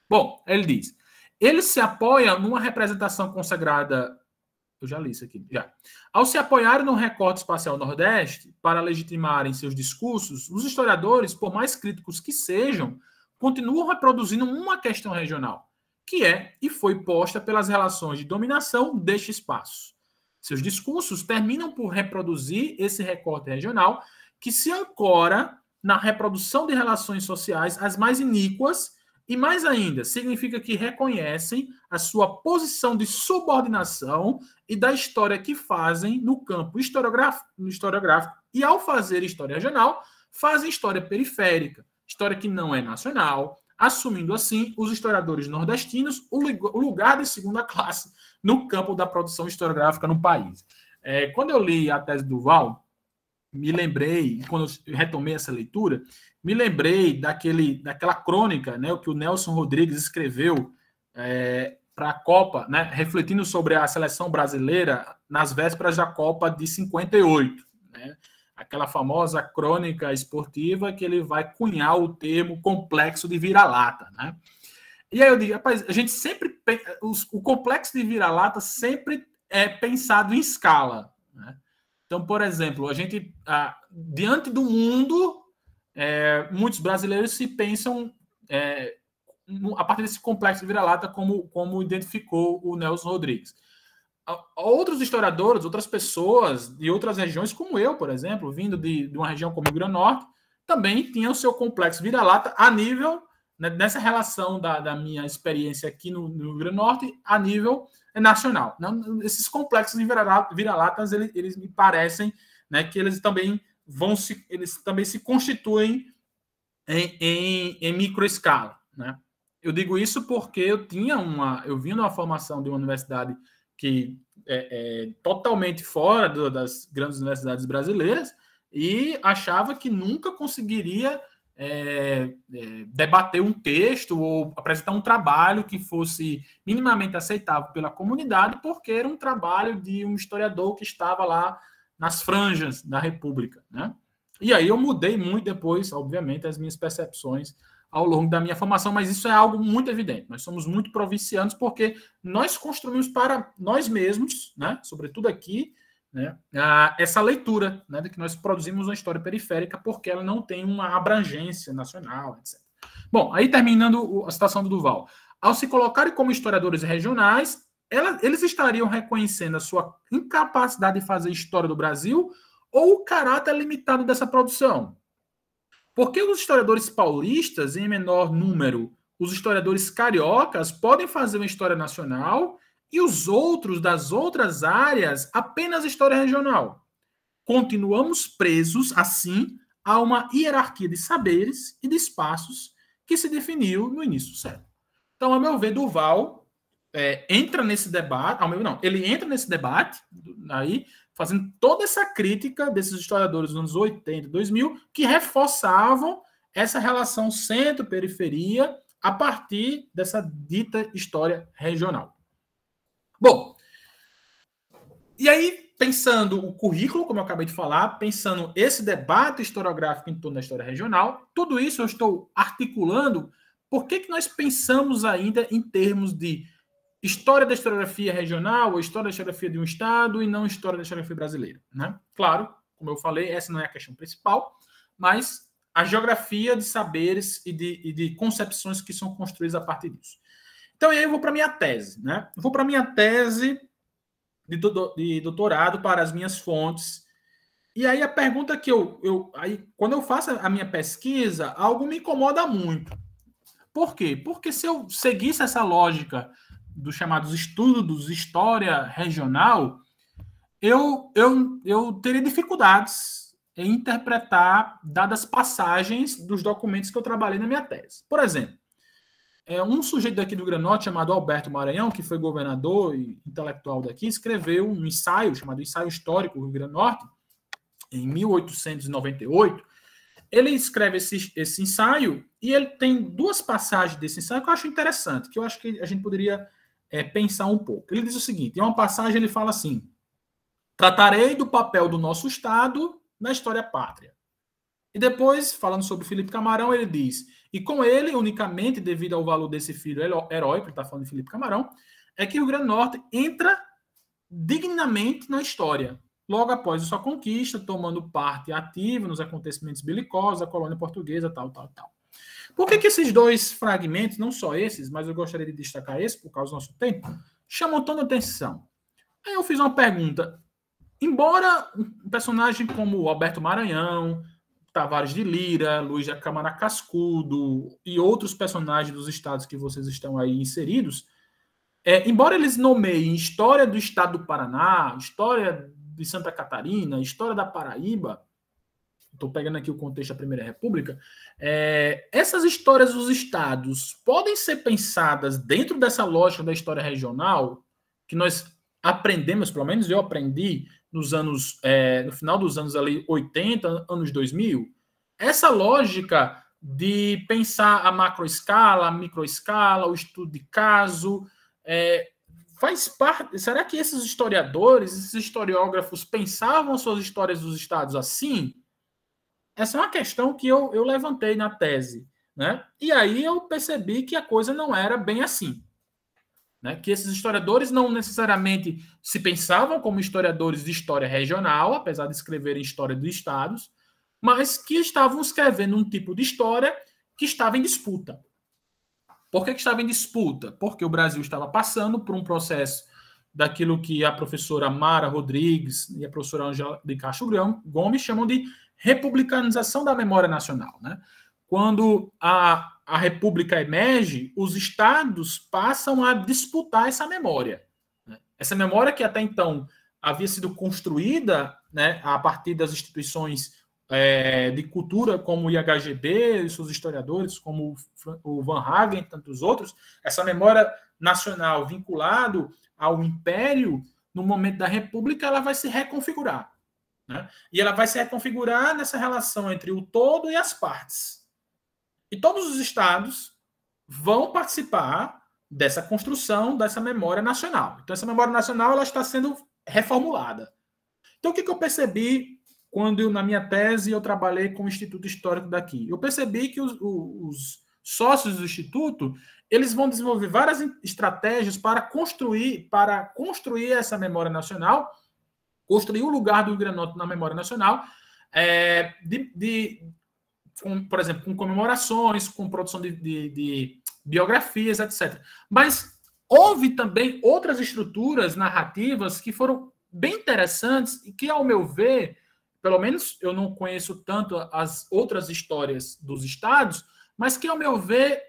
Bom, ele diz, ele se apoia numa representação consagrada, eu já li isso aqui, já. Ao se apoiarem no recorte espacial Nordeste para legitimarem seus discursos, os historiadores, por mais críticos que sejam, continuam reproduzindo uma questão regional, que é e foi posta pelas relações de dominação deste espaço. Seus discursos terminam por reproduzir esse recorte regional que se ancora na reprodução de relações sociais as mais iníquas e, mais ainda, significa que reconhecem a sua posição de subordinação e da história que fazem no campo historiográfico e, ao fazer história regional, fazem história periférica, história que não é nacional, assumindo assim os historiadores nordestinos o lugar de segunda classe no campo da produção historiográfica no país. Quando eu li a tese do Durval, me lembrei, quando eu retomei essa leitura, me lembrei daquela crônica, né, que o Nelson Rodrigues escreveu para a Copa, né, refletindo sobre a seleção brasileira nas vésperas da Copa de 58. Né? aquela famosa crônica esportiva que ele vai cunhar o termo complexo de vira-lata, né? E aí eu digo, rapaz, a gente sempre... O complexo de vira-lata sempre é pensado em escala, né? Então, por exemplo, a gente, diante do mundo, muitos brasileiros se pensam a partir desse complexo de vira-lata, como identificou o Nelson Rodrigues. Outros historiadores, outras pessoas de outras regiões, como eu, por exemplo, vindo de uma região como o Rio Grande do Norte, também tinham o seu complexo vira-lata a nível, né, nessa relação da minha experiência aqui no Rio Grande do Norte, a nível nacional. Não, esses complexos de vira-latas, eles me parecem, né, que eles também se constituem em microescala, né? Eu digo isso porque eu vim numa formação de uma universidade que é totalmente fora das grandes universidades brasileiras e achava que nunca conseguiria debater um texto ou apresentar um trabalho que fosse minimamente aceitável pela comunidade, porque era um trabalho de um historiador que estava lá nas franjas da República, né? E aí eu mudei muito depois, obviamente, as minhas percepções ao longo da minha formação, mas isso é algo muito evidente. Nós somos muito provincianos porque nós construímos para nós mesmos, né, sobretudo aqui, né, essa leitura, né, de que nós produzimos uma história periférica porque ela não tem uma abrangência nacional, etc. Bom, aí terminando a citação do Duval. Ao se colocarem como historiadores regionais, eles estariam reconhecendo a sua incapacidade de fazer história do Brasil ou o caráter limitado dessa produção? Porque os historiadores paulistas, em menor número, os historiadores cariocas, podem fazer uma história nacional e os outros das outras áreas apenas história regional. Continuamos presos, assim, a uma hierarquia de saberes e de espaços que se definiu no início do século. Então, a meu ver, Duval entra nesse debate, ele entra nesse debate aí, fazendo toda essa crítica desses historiadores dos anos 80, 2000, que reforçavam essa relação centro-periferia a partir dessa dita história regional. Bom, e aí, pensando o currículo, como eu acabei de falar, pensando esse debate historiográfico em torno da história regional, tudo isso eu estou articulando por que nós pensamos ainda em termos de história da historiografia regional, ou história da historiografia de um estado, e não história da historiografia brasileira, né? Claro, como eu falei, essa não é a questão principal, mas a geografia de saberes e de concepções que são construídas a partir disso. Então, aí eu vou para a minha tese, né? Eu vou para a minha tese de doutorado, para as minhas fontes. E aí a pergunta que quando eu faço a minha pesquisa, algo me incomoda muito. Por quê? Porque se eu seguisse essa lógica dos chamados estudos de história regional, eu teria dificuldades em interpretar dadas passagens dos documentos que eu trabalhei na minha tese. Por exemplo, um sujeito daqui do Rio Grande do Norte, chamado Alberto Maranhão, que foi governador e intelectual daqui, escreveu um ensaio chamado Ensaio Histórico do Rio Grande do Norte, em 1898. Ele escreve esse ensaio e ele tem duas passagens desse ensaio que eu acho interessante, que eu acho que a gente poderia pensar um pouco. Ele diz o seguinte, em uma passagem ele fala assim: tratarei do papel do nosso Estado na história pátria. E depois, falando sobre Felipe Camarão, ele diz, e com ele, unicamente devido ao valor desse filho heróico, ele está falando de Felipe Camarão, é que o Rio Grande do Norte entra dignamente na história, logo após a sua conquista, tomando parte ativa nos acontecimentos belicosos da colônia portuguesa, tal. Por que esses dois fragmentos, não só esses, mas eu gostaria de destacar esse, por causa do nosso tempo, chamam tanta atenção? Aí eu fiz uma pergunta. Embora um personagem como o Alberto Maranhão, Tavares de Lira, Luiz de Câmara Cascudo e outros personagens dos estados que vocês estão aí inseridos, embora eles nomeiem história do estado do Paraná, história de Santa Catarina, história da Paraíba, estou pegando aqui o contexto da Primeira República, essas histórias dos estados podem ser pensadas dentro dessa lógica da história regional, que nós aprendemos, pelo menos eu aprendi, no final dos anos ali 80, anos 2000, essa lógica de pensar a macroescala, a microescala, o estudo de caso, faz parte... Será que esses historiadores, esses historiógrafos pensavam suas histórias dos estados assim? Essa é uma questão que eu levantei na tese, né? E aí eu percebi que a coisa não era bem assim, né? Que esses historiadores não necessariamente se pensavam como historiadores de história regional, apesar de escreverem história dos estados, mas que estavam escrevendo um tipo de história que estava em disputa. Por que estava em disputa? Porque o Brasil estava passando por um processo daquilo que a professora Mara Rodrigues e a professora Angela de Castro Gomes chamam de republicanização da memória nacional, né? Quando a República emerge, os estados passam a disputar essa memória. Né? Essa memória que até então havia sido construída, né, a partir das instituições de cultura, como o IHGB, e seus historiadores, como o Van Hagen e tantos outros, essa memória nacional vinculado ao Império, no momento da República, ela vai se reconfigurar. Né? E ela vai se reconfigurar nessa relação entre o todo e as partes. E todos os estados vão participar dessa construção, dessa memória nacional. Então, essa memória nacional ela está sendo reformulada. Então, o que eu percebi quando, na minha tese, eu trabalhei com o Instituto Histórico daqui? Eu percebi que os sócios do Instituto eles vão desenvolver várias estratégias para construir essa memória nacional, construir o lugar do Rio Grande do Norte na memória nacional, por exemplo, com comemorações, com produção de biografias, etc. Mas houve também outras estruturas narrativas que foram bem interessantes e que, ao meu ver, pelo menos eu não conheço tanto as outras histórias dos estados, mas que, ao meu ver,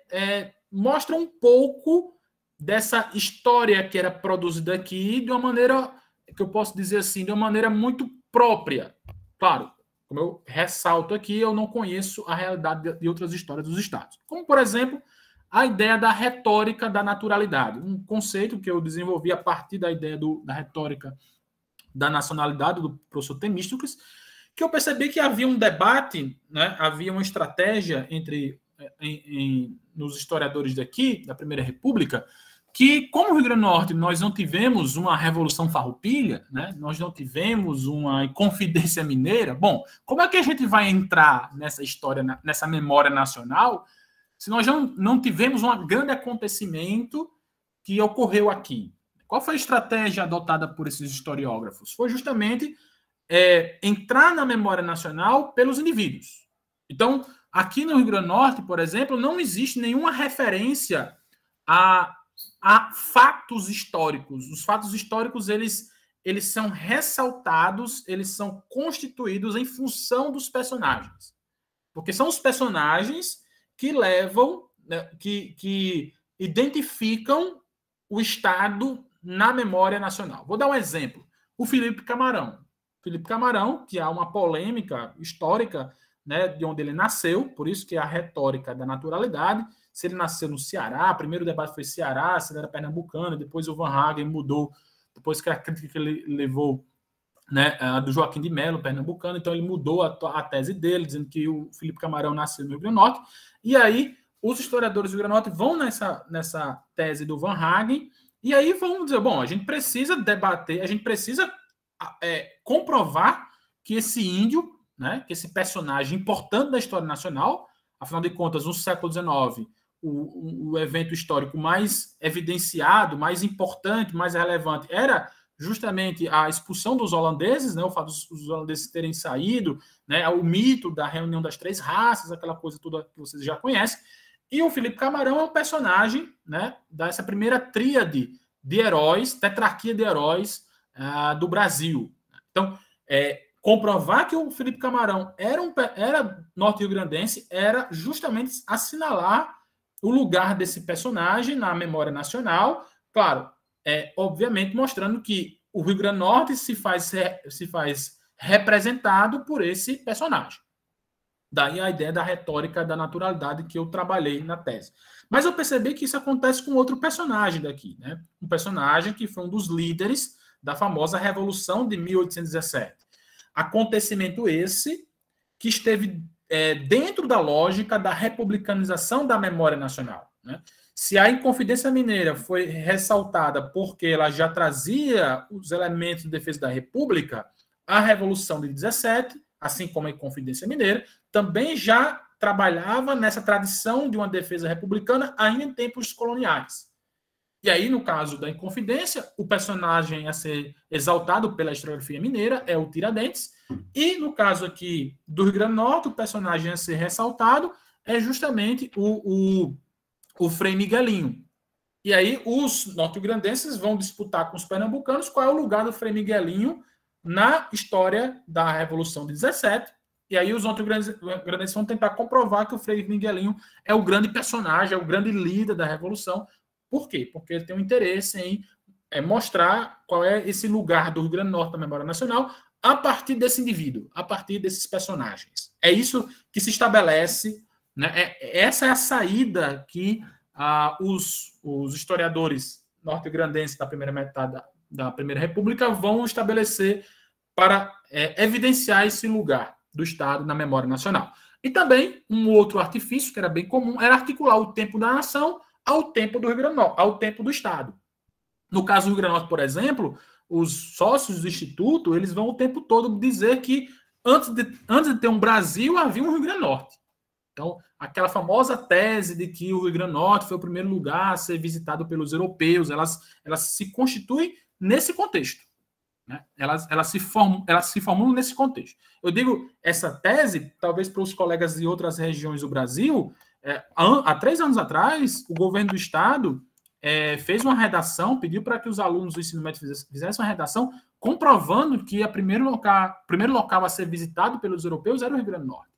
mostram um pouco dessa história que era produzida aqui de uma maneira, que eu posso dizer assim, de uma maneira muito própria. Claro, como eu ressalto aqui, eu não conheço a realidade de outras histórias dos estados. Como, por exemplo, a ideia da retórica da naturalidade, um conceito que eu desenvolvi a partir da ideia da retórica da nacionalidade do professor Temístocles, que eu percebi que havia um debate, né, havia uma estratégia nos historiadores daqui, da Primeira República, que, como o Rio Grande do Norte, nós não tivemos uma Revolução Farroupilha, né? Nós não tivemos uma Inconfidência Mineira. Bom, como é que a gente vai entrar nessa história, nessa memória nacional, se nós não tivemos um grande acontecimento que ocorreu aqui? Qual foi a estratégia adotada por esses historiógrafos? Foi justamente entrar na memória nacional pelos indivíduos. Então, aqui no Rio Grande do Norte, por exemplo, não existe nenhuma referência a fatos históricos. Os fatos históricos, eles são ressaltados, eles são constituídos em função dos personagens. Porque são os personagens que levam, né, que identificam o Estado na memória nacional. Vou dar um exemplo. O Felipe Camarão. Felipe Camarão, que há uma polêmica histórica, né, de onde ele nasceu, por isso que é a retórica da naturalidade. Se ele nasceu no Ceará, primeiro o debate foi Ceará, se ele era pernambucano, depois o Van Hagen mudou, depois que a crítica que ele levou, né, a do Joaquim de Mello, pernambucano, então ele mudou a tese dele, dizendo que o Felipe Camarão nasceu no Rio Grande do Norte, e aí os historiadores do Rio Grande do Norte vão nessa tese do Van Hagen, e aí vão dizer, bom, a gente precisa debater, a gente precisa comprovar que esse índio, né, que esse personagem importante da história nacional, afinal de contas, no século XIX, o evento histórico mais evidenciado, mais importante, mais relevante, era justamente a expulsão dos holandeses, né, o fato dos holandeses terem saído, né, o mito da reunião das três raças, aquela coisa toda que vocês já conhecem. E o Felipe Camarão é um personagem, né, dessa primeira tríade de heróis, tetrarquia de heróis do Brasil. Então, comprovar que o Felipe Camarão era norte-rio-grandense era justamente assinalar o lugar desse personagem na memória nacional, claro, obviamente mostrando que o Rio Grande do Norte se faz representado por esse personagem. Daí a ideia da retórica da naturalidade que eu trabalhei na tese. Mas eu percebi que isso acontece com outro personagem daqui, né? Um personagem que foi um dos líderes da famosa Revolução de 1817. Acontecimento esse que esteve dentro da lógica da republicanização da memória nacional, né? Se a Inconfidência Mineira foi ressaltada porque ela já trazia os elementos de defesa da República, a Revolução de 17, assim como a Inconfidência Mineira, também já trabalhava nessa tradição de uma defesa republicana ainda em tempos coloniais. E aí, no caso da Inconfidência, o personagem a ser exaltado pela historiografia mineira é o Tiradentes, e no caso aqui do Rio Grande do Norte, o personagem a ser ressaltado é justamente o Frei Miguelinho. E aí os norte-grandenses vão disputar com os pernambucanos qual é o lugar do Frei Miguelinho na história da Revolução de 17. E aí os norte-grandenses vão tentar comprovar que o Frei Miguelinho é o grande personagem, é o grande líder da Revolução. Por quê? Porque ele tem um interesse em mostrar qual é esse lugar do Rio Grande do Norte na memória nacional a partir desse indivíduo, a partir desses personagens. É isso que se estabelece, né? Essa é a saída que os historiadores norte-grandenses da primeira metade da Primeira República vão estabelecer para evidenciar esse lugar do Estado na memória nacional. E também um outro artifício que era bem comum era articular o tempo da nação ao tempo do Rio Grande do Norte, ao tempo do Estado. No caso do Rio Grande do Norte, por exemplo, os sócios do Instituto eles vão o tempo todo dizer que antes de ter um Brasil, havia um Rio Grande do Norte. Então, aquela famosa tese de que o Rio Grande do Norte foi o primeiro lugar a ser visitado pelos europeus, elas se constituem nesse contexto. Né? Elas se formulam nesse contexto. Eu digo essa tese, talvez para os colegas de outras regiões do Brasil, há 3 anos atrás, o governo do Estado fez uma redação, pediu para que os alunos do ensino médio fizessem uma redação comprovando que o primeiro local a ser visitado pelos europeus era o Rio Grande do Norte.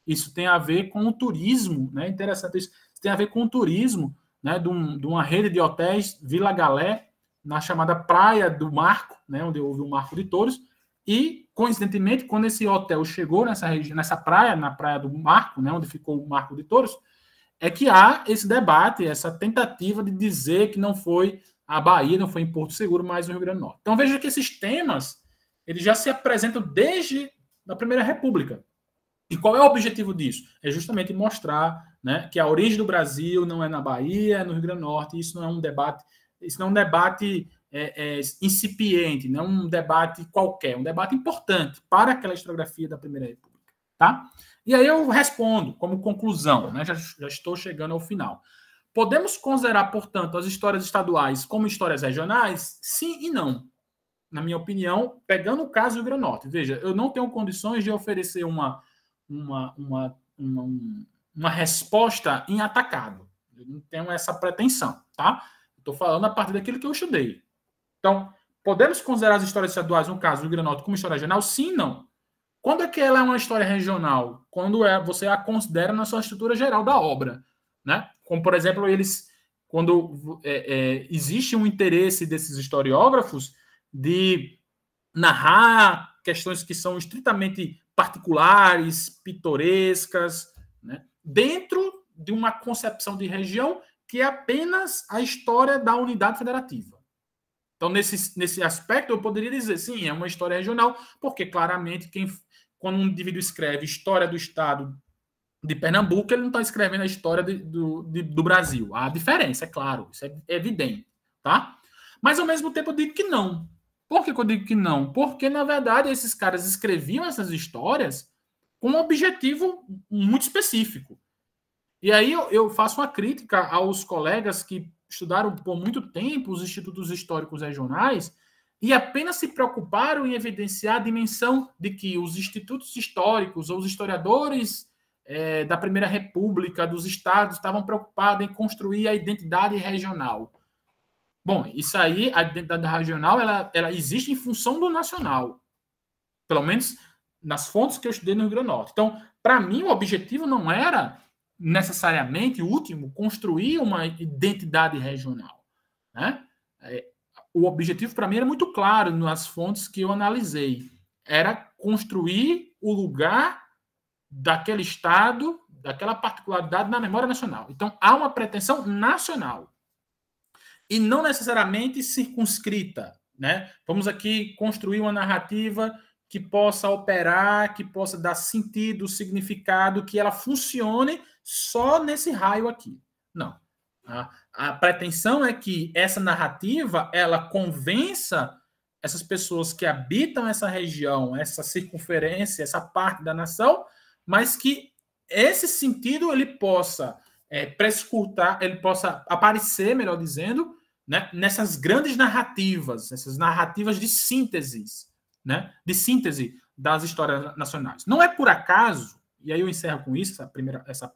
Isso tem a ver com o turismo, né? Interessante isso. Tem a ver com o turismo, né? De uma rede de hotéis, Vila Galé, na chamada Praia do Marco, né? Onde houve o Marco de Touros. E, coincidentemente, quando esse hotel chegou nessa praia, na Praia do Marco, né? Onde ficou o Marco de Touros, é que há esse debate, essa tentativa de dizer que não foi a Bahia, não foi em Porto Seguro, mas no Rio Grande do Norte. Então, veja que esses temas eles já se apresentam desde a Primeira República. E qual é o objetivo disso? É justamente mostrar, né, que a origem do Brasil não é na Bahia, é no Rio Grande do Norte. Isso não é um debate incipiente, não é um debate qualquer, é um debate importante para aquela historiografia da Primeira República. Tá? E aí eu respondo como conclusão, né, já estou chegando ao final. Podemos considerar, portanto, as histórias estaduais como histórias regionais? Sim e não. Na minha opinião, pegando o caso do Rio Grande do Norte. Veja, eu não tenho condições de oferecer uma resposta em atacado. Eu não tenho essa pretensão, tá? Estou falando a partir daquilo que eu estudei. Então, podemos considerar as histórias estaduais, no caso do Rio Grande do Norte, como história regional? Sim, não. Quando é que ela é uma história regional? Quando você a considera na sua estrutura geral da obra, né? Como, por exemplo, quando existe um interesse desses historiógrafos de narrar questões que são estritamente particulares, pitorescas, né? Dentro de uma concepção de região que é apenas a história da unidade federativa. Então, nesse aspecto, eu poderia dizer, sim, é uma história regional, porque claramente quando um indivíduo escreve história do Estado de Pernambuco, ele não está escrevendo a história do Brasil. Há diferença, é claro, isso é evidente. Tá? Mas, ao mesmo tempo, eu digo que não. Por que eu digo que não? Porque, na verdade, esses caras escreviam essas histórias com um objetivo muito específico. E aí eu faço uma crítica aos colegas que estudaram por muito tempo os institutos históricos regionais e apenas se preocuparam em evidenciar a dimensão de que os institutos históricos ou os historiadores da Primeira República, dos estados, estavam preocupados em construir a identidade regional. Bom, isso aí, a identidade regional, ela existe em função do nacional. Pelo menos nas fontes que eu estudei no Rio Grande do Norte. Então, para mim, o objetivo não era necessariamente, o último, construir uma identidade regional. Né? O objetivo, para mim, era muito claro nas fontes que eu analisei. Era construir o lugar daquele estado, daquela particularidade na memória nacional. Então, há uma pretensão nacional. E não necessariamente circunscrita. Né? Vamos aqui construir uma narrativa que possa operar, que possa dar sentido, significado, que ela funcione só nesse raio aqui. Não. A pretensão é que essa narrativa ela convença essas pessoas que habitam essa região, essa circunferência, essa parte da nação, mas que esse sentido ele possa prescrutar, ele possa aparecer, melhor dizendo, né, nessas grandes narrativas, essas narrativas de sínteses, né, de síntese das histórias nacionais. Não é por acaso, e aí eu encerro com isso, essa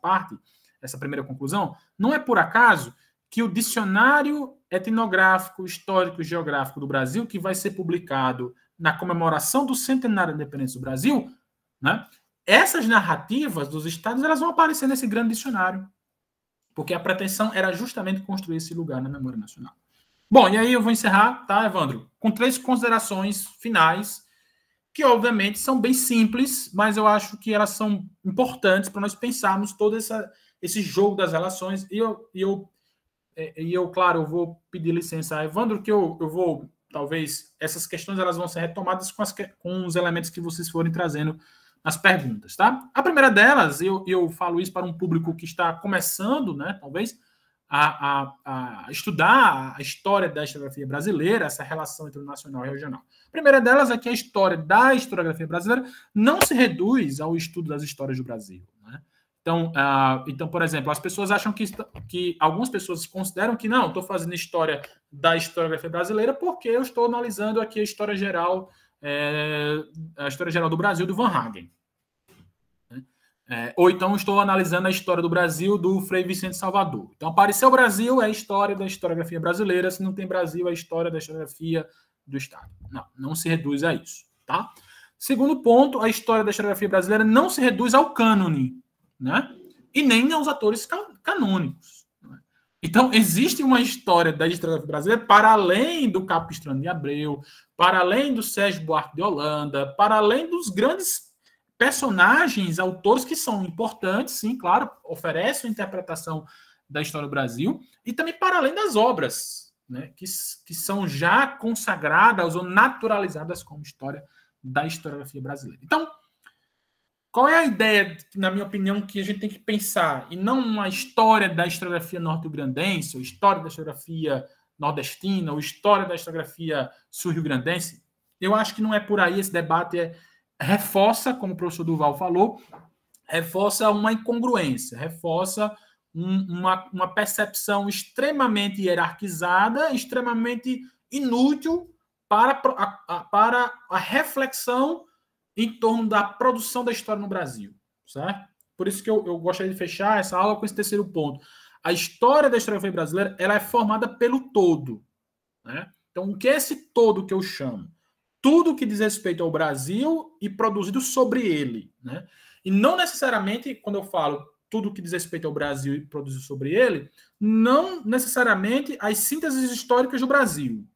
primeira conclusão, não é por acaso que o Dicionário Etnográfico, Histórico e Geográfico do Brasil, que vai ser publicado na comemoração do centenário da independência do Brasil, né, essas narrativas dos estados elas vão aparecer nesse grande dicionário, porque a pretensão era justamente construir esse lugar na memória nacional. Bom, e aí eu vou encerrar, tá, Evandro, com 3 considerações finais, que obviamente são bem simples, mas eu acho que elas são importantes para nós pensarmos todo esse jogo das relações. E eu, claro, eu vou pedir licença a Evandro, que eu vou, talvez, essas questões elas vão ser retomadas com os elementos que vocês forem trazendo nas perguntas, tá? A primeira delas, eu falo isso para um público que está começando, né, talvez, a estudar a história da historiografia brasileira, essa relação entre o nacional e o regional. A primeira delas é que a história da historiografia brasileira não se reduz ao estudo das histórias do Brasil, né? Então, por exemplo, as pessoas acham que algumas pessoas consideram que não, estou fazendo história da historiografia brasileira porque eu estou analisando aqui a história geral do Brasil do Van Hagen. Ou então estou analisando a história do Brasil do Frei Vicente Salvador. Então, apareceu o Brasil, é a história da historiografia brasileira. Se não tem Brasil, é a história da historiografia do Estado. Não se reduz a isso. Tá? Segundo ponto, a história da historiografia brasileira não se reduz ao cânone, né? E nem aos atores canônicos. Né? Então, existe uma história da historiografia brasileira para além do Capistrano de Abreu, para além do Sérgio Buarque de Holanda, para além dos grandes personagens, autores que são importantes, sim, claro, oferecem a interpretação da história do Brasil, e também para além das obras, né, que são já consagradas ou naturalizadas como história da historiografia brasileira. Então, qual é a ideia, na minha opinião, que a gente tem que pensar, e não uma história da historiografia norte-grandense, ou história da historiografia nordestina, ou história da historiografia sul-rio-grandense? Eu acho que não é por aí, esse debate reforça, como o professor Duval falou, reforça uma incongruência, reforça uma percepção extremamente hierarquizada, extremamente inútil para a reflexão em torno da produção da história no Brasil, certo? Por isso que eu gostaria de fechar essa aula com esse terceiro ponto. A história da historiografia brasileira ela é formada pelo todo, né? Então, o que é esse todo que eu chamo? Tudo que diz respeito ao Brasil e produzido sobre ele, né? E não necessariamente, quando eu falo tudo que diz respeito ao Brasil e produzido sobre ele, não necessariamente as sínteses históricas do Brasil,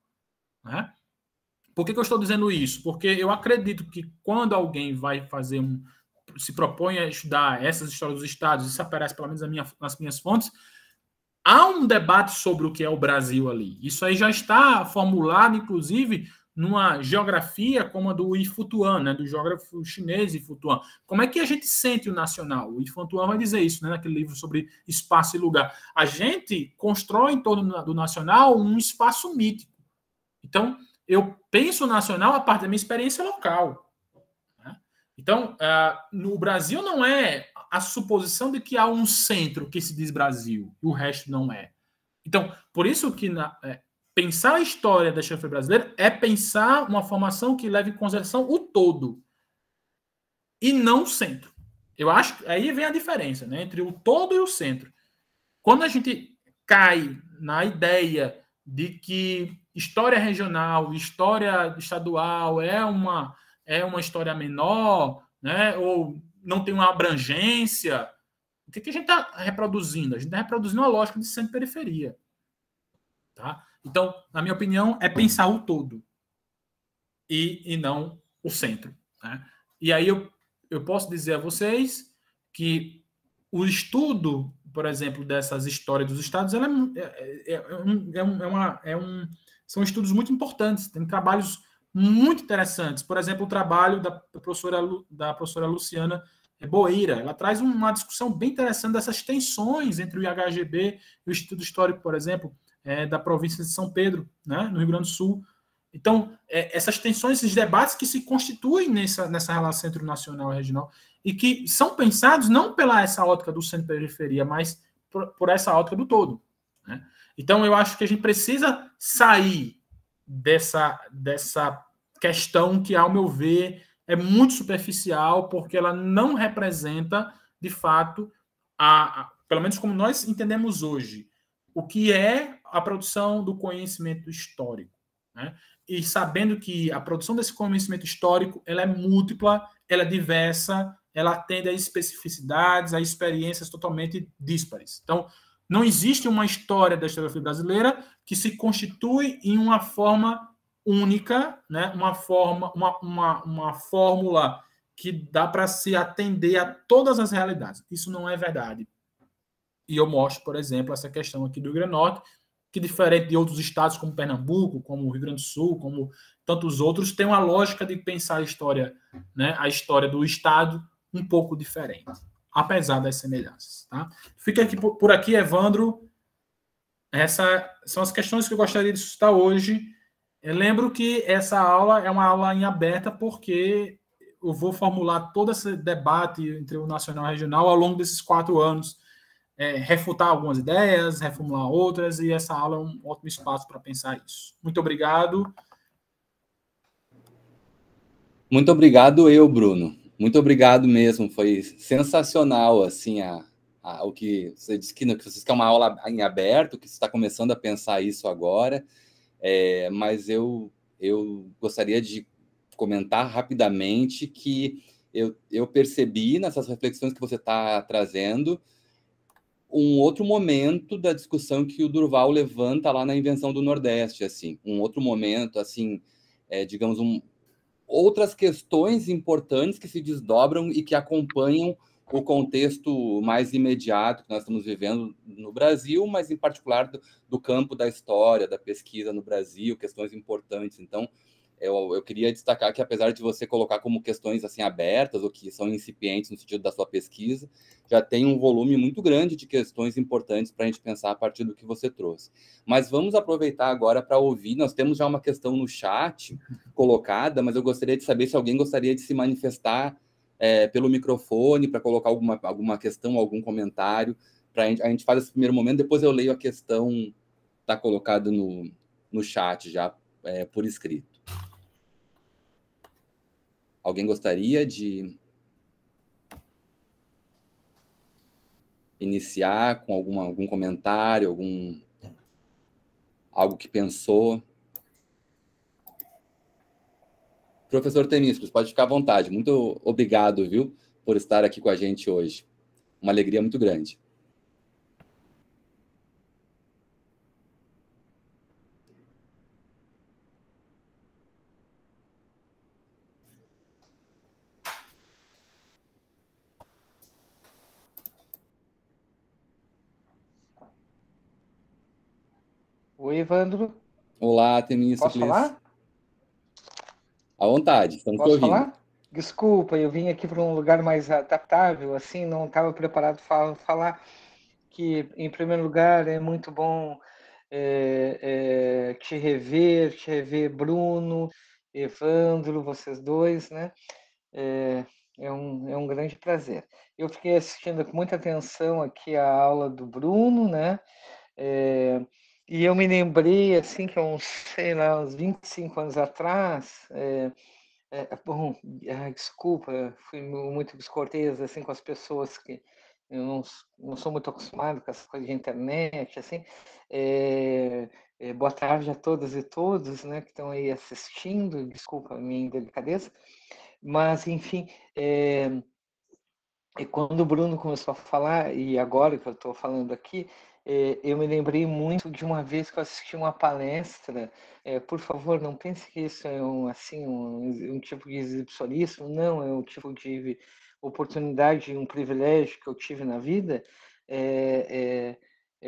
né? Por que eu estou dizendo isso? Porque eu acredito que quando alguém vai fazer se propõe a estudar essas histórias dos estados, isso aparece pelo menos nas minhas fontes, há um debate sobre o que é o Brasil ali. Isso aí já está formulado, inclusive, numa geografia como a do Yi Futuan, né, do geógrafo chinês Yi Futuan. Como é que a gente sente o nacional? O Yi Futuan vai dizer isso, né, naquele livro sobre espaço e lugar. A gente constrói em torno do nacional um espaço mítico. Então, eu penso o nacional a partir da minha experiência local. Né? Então, no Brasil não é a suposição de que há um centro que se diz Brasil, e o resto não é. Então, por isso que pensar a história da historiografia brasileira é pensar uma formação que leve em consideração o todo e não o centro. Eu acho que aí vem a diferença, né, entre o todo e o centro. Quando a gente cai na ideia de que história regional, história estadual é uma história menor, né, ou não tem uma abrangência, o que a gente está reproduzindo? A gente está reproduzindo uma lógica de centro-periferia. Tá? Então, na minha opinião, é pensar o todo e não o centro. Né? E aí eu posso dizer a vocês que o estudo, por exemplo, dessas histórias dos estados, são estudos muito importantes, tem trabalhos muito interessantes. Por exemplo, o trabalho da professora Luciana Boeira. Ela traz uma discussão bem interessante dessas tensões entre o IHGB e o Instituto Histórico, por exemplo, da província de São Pedro, né, no Rio Grande do Sul. Então, essas tensões, esses debates que se constituem nessa relação entre o nacional e o regional e que são pensados não pela essa ótica do centro-periferia, mas por essa ótica do todo, né? Então, eu acho que a gente precisa sair dessa questão que, ao meu ver, é muito superficial, porque ela não representa, de fato, pelo menos como nós entendemos hoje, o que é a produção do conhecimento histórico, né? E sabendo que a produção desse conhecimento histórico ela é múltipla, ela é diversa, ela atende a especificidades, a experiências totalmente díspares. Então, não existe uma história da historiografia brasileira que se constitui em uma forma única, né? uma fórmula que dá para se atender a todas as realidades. Isso não é verdade. E eu mostro, por exemplo, essa questão aqui do Rio Grande do Norte, que diferente de outros estados como Pernambuco, como o Rio Grande do Sul, como tantos outros, tem uma lógica de pensar a história, né, a história do estado um pouco diferente, apesar das semelhanças. Tá? Fica aqui por aqui, Evandro. Essas são as questões que eu gostaria de suscitar hoje. Eu lembro que essa aula é uma aula em aberta porque eu vou formular todo esse debate entre o nacional e o regional ao longo desses 4 anos, refutar algumas ideias, reformular outras, e essa aula é um ótimo espaço para pensar isso. Muito obrigado. Muito obrigado Bruno. Muito obrigado mesmo. Foi sensacional, assim, o que você disse que vocês querem uma aula em aberto, que você está começando a pensar isso agora, mas eu gostaria de comentar rapidamente que eu percebi nessas reflexões que você está trazendo um outro momento da discussão que o Durval levanta lá na Invenção do Nordeste, assim, um outro momento, assim, digamos, outras questões importantes que se desdobram e que acompanham o contexto mais imediato que nós estamos vivendo no Brasil, mas em particular do campo da história, da pesquisa no Brasil, questões importantes. Então, eu queria destacar que, apesar de você colocar como questões assim abertas ou que são incipientes no sentido da sua pesquisa, já tem um volume muito grande de questões importantes para a gente pensar a partir do que você trouxe. Mas vamos aproveitar agora para ouvir. Nós temos já uma questão no chat colocada, mas eu gostaria de saber se alguém gostaria de se manifestar pelo microfone para colocar alguma questão, algum comentário. A gente faz esse primeiro momento, depois eu leio a questão que está colocada no chat já por escrito. Alguém gostaria de iniciar com algum comentário, algo que pensou? Professor Temístocles, pode ficar à vontade. Muito obrigado, viu, por estar aqui com a gente hoje. Uma alegria muito grande. Oi, Evandro. Olá, Temístocles. Posso falar? À vontade, estamos te ouvindo. Posso falar? Desculpa, eu vim aqui para um lugar mais adaptável, assim, não estava preparado para falar que, em primeiro lugar, é muito bom te rever, Bruno, Evandro, vocês dois, né? É um grande prazer. Eu fiquei assistindo com muita atenção aqui a aula do Bruno, né? E eu me lembrei, assim, que uns 25 anos atrás, bom, desculpa, fui muito descortês, assim, com as pessoas que eu não sou muito acostumado com essas coisas de internet, assim. Boa tarde a todas e todos, né, que estão aí assistindo, desculpa a minha indelicadeza, mas, enfim, quando o Bruno começou a falar, e agora que eu estou falando aqui, eu me lembrei muito de uma vez que eu assisti uma palestra. Por favor, não pense que isso é um tipo de exibicionismo, não, é um tipo de oportunidade, um privilégio que eu tive na vida.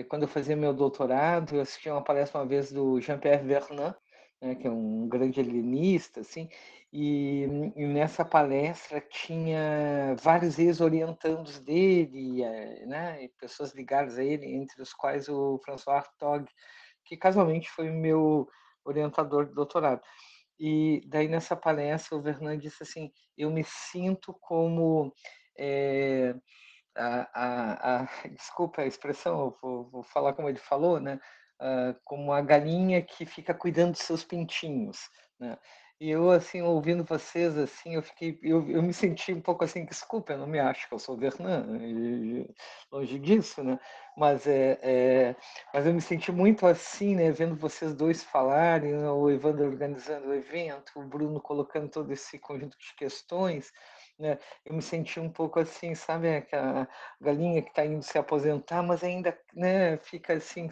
Quando eu fazia meu doutorado, eu assisti uma palestra uma vez do Jean-Pierre Vernant, né, que é um grande alienista, assim, e nessa palestra tinha vários ex-orientandos dele, né, e pessoas ligadas a ele, entre os quais o François Hartog, que casualmente foi meu orientador de doutorado. E daí nessa palestra o Vernant disse assim: eu me sinto como desculpa a expressão, vou falar como ele falou, né? Como a galinha que fica cuidando dos seus pintinhos, né? E eu, assim, ouvindo vocês, assim, eu me senti um pouco assim, desculpa, eu não me acho que eu sou Vernant, longe disso, né? Mas, mas eu me senti muito assim, né? Vendo vocês dois falarem, né? O Evandro organizando o evento, o Bruno colocando todo esse conjunto de questões, né? Eu me senti um pouco assim, sabe, aquela galinha que está indo se aposentar, mas ainda, né, fica assim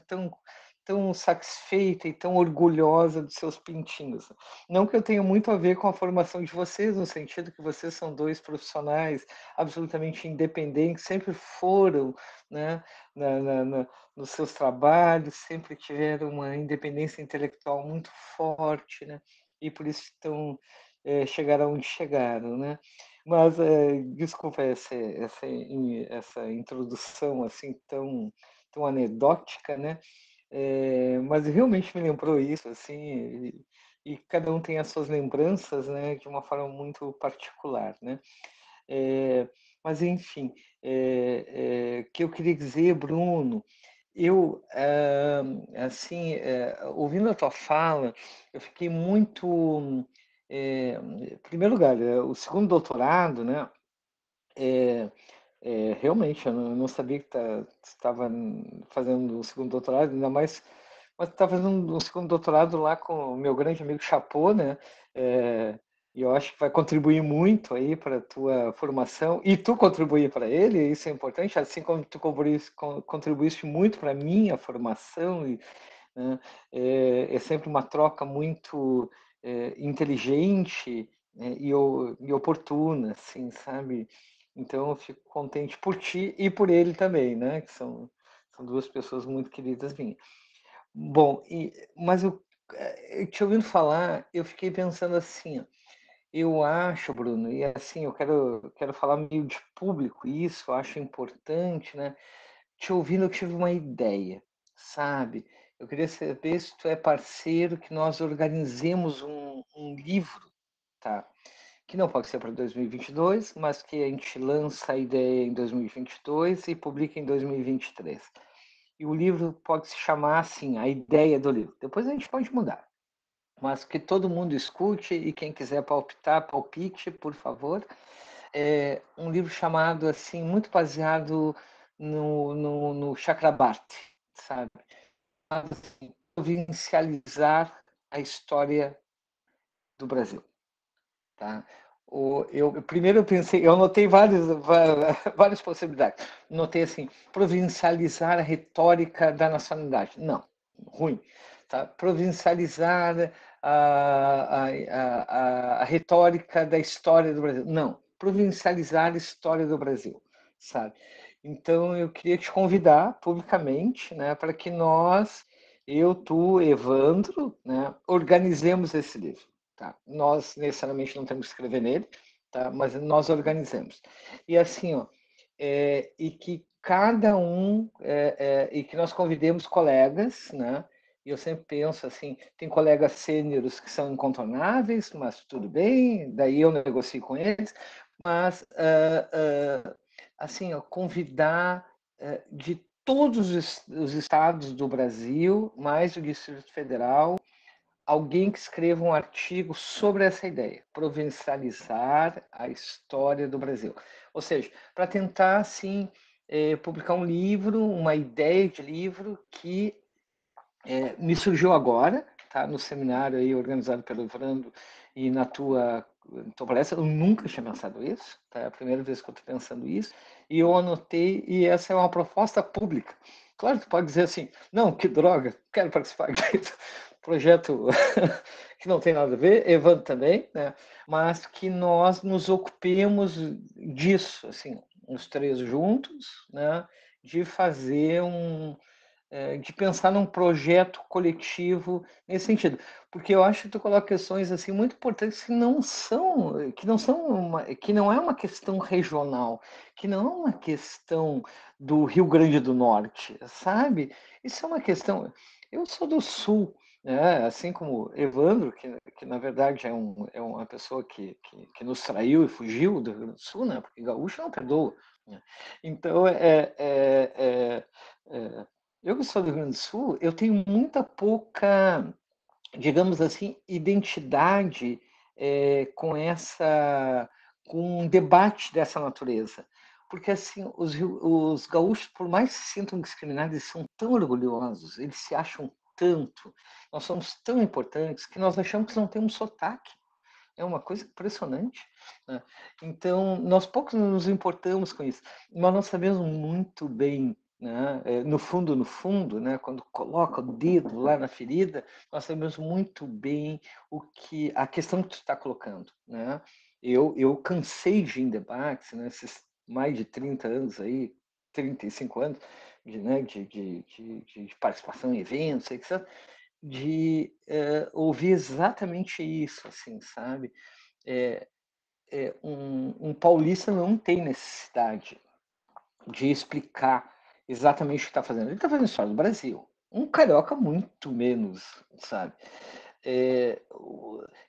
tão satisfeita e tão orgulhosa dos seus pintinhos. Não que eu tenha muito a ver com a formação de vocês, no sentido que vocês são dois profissionais absolutamente independentes, sempre foram, né, nos seus trabalhos, sempre tiveram uma independência intelectual muito forte, né, e por isso estão chegaram onde chegaram, né? Mas desculpa essa introdução assim tão anedótica, né? Mas realmente me lembrou isso, assim, e cada um tem as suas lembranças, né, de uma forma muito particular, né? Mas enfim, que eu queria dizer, Bruno, eu assim, ouvindo a tua fala, eu fiquei muito, em primeiro lugar, o 2º doutorado, né? Realmente, eu não sabia que estava fazendo o 2º doutorado, ainda mais, mas estava fazendo o 2º doutorado lá com o meu grande amigo Chapot, né? E eu acho que vai contribuir muito aí para a tua formação, e tu contribuir para ele, isso é importante, assim como tu contribuíste muito para a minha formação, né? É sempre uma troca muito inteligente, né? E oportuna, assim, sabe? Então eu fico contente por ti e por ele também, né? Que são duas pessoas muito queridas minhas. Bom, mas te ouvindo falar, eu fiquei pensando assim, ó, eu acho, Bruno, e assim, eu quero falar meio de público isso, eu acho importante, né? Te ouvindo, eu tive uma ideia, sabe? Eu queria saber se tu é parceiro que nós organizemos um livro, tá? Que não pode ser para 2022, mas que a gente lança a ideia em 2022 e publica em 2023. E o livro pode se chamar assim, a ideia do livro. Depois a gente pode mudar, mas que todo mundo escute e quem quiser palpitar, palpite, por favor. É um livro chamado assim, muito baseado no Chakrabarti, sabe? Assim, provincializar a história do Brasil. Tá? Primeiro eu pensei, eu notei várias possibilidades. Notei assim, provincializar a retórica da nacionalidade. Não, ruim. Tá? Provincializar a retórica da história do Brasil. Não, provincializar a história do Brasil, sabe? Então eu queria te convidar publicamente, né, para que nós, eu, tu, Evandro, né, organizemos esse livro. Tá? Nós necessariamente não temos que escrever nele, tá? Mas nós organizamos. E assim, ó, e que cada um, e que nós convidemos colegas, né? E eu sempre penso assim, tem colegas sêniores que são incontornáveis, mas tudo bem, daí eu negocio com eles, mas assim, ó, convidar de todos os estados do Brasil, mais o Distrito Federal, alguém que escreva um artigo sobre essa ideia, provincializar a história do Brasil. Ou seja, para tentar, assim, publicar um livro, uma ideia de livro que me surgiu agora, tá? No seminário aí organizado pelo Evandro e na tua palestra, eu nunca tinha pensado isso, tá? É a primeira vez que eu estou pensando isso, e eu anotei, e essa é uma proposta pública. Claro que tu pode dizer assim, não, que droga, quero participar disso. Projeto que não tem nada a ver, Evandro também, né? Mas que nós nos ocupemos disso, assim, os três juntos, né? De fazer de pensar num projeto coletivo nesse sentido, porque eu acho que tu coloca questões assim muito importantes que não é uma questão regional, que não é uma questão do Rio Grande do Norte, sabe? Isso é uma questão. Eu sou do Sul, né? Assim como Evandro, que na verdade é uma pessoa que nos traiu e fugiu do Rio Grande do Sul, né? Porque gaúcho não perdoa. Né? Então eu que sou do Rio Grande do Sul, eu tenho muita pouca, digamos assim, identidade com um debate dessa natureza. Porque, assim, os gaúchos, por mais que se sintam discriminados, eles são tão orgulhosos, eles se acham tanto, nós somos tão importantes, que nós achamos que não temos sotaque. É uma coisa impressionante. Né? Então, nós poucos nos importamos com isso, mas nós sabemos muito bem, né? No fundo, né? Quando coloca o dedo lá na ferida, nós sabemos muito bem a questão que tu está colocando. Né? Eu cansei de ir em debates, né? Esses mais de 30 anos aí, 35 anos de participação em eventos, etc., de ouvir exatamente isso, assim, sabe? Um paulista não tem necessidade de explicar exatamente o que está fazendo. Ele está fazendo história do Brasil. Um carioca muito menos, sabe?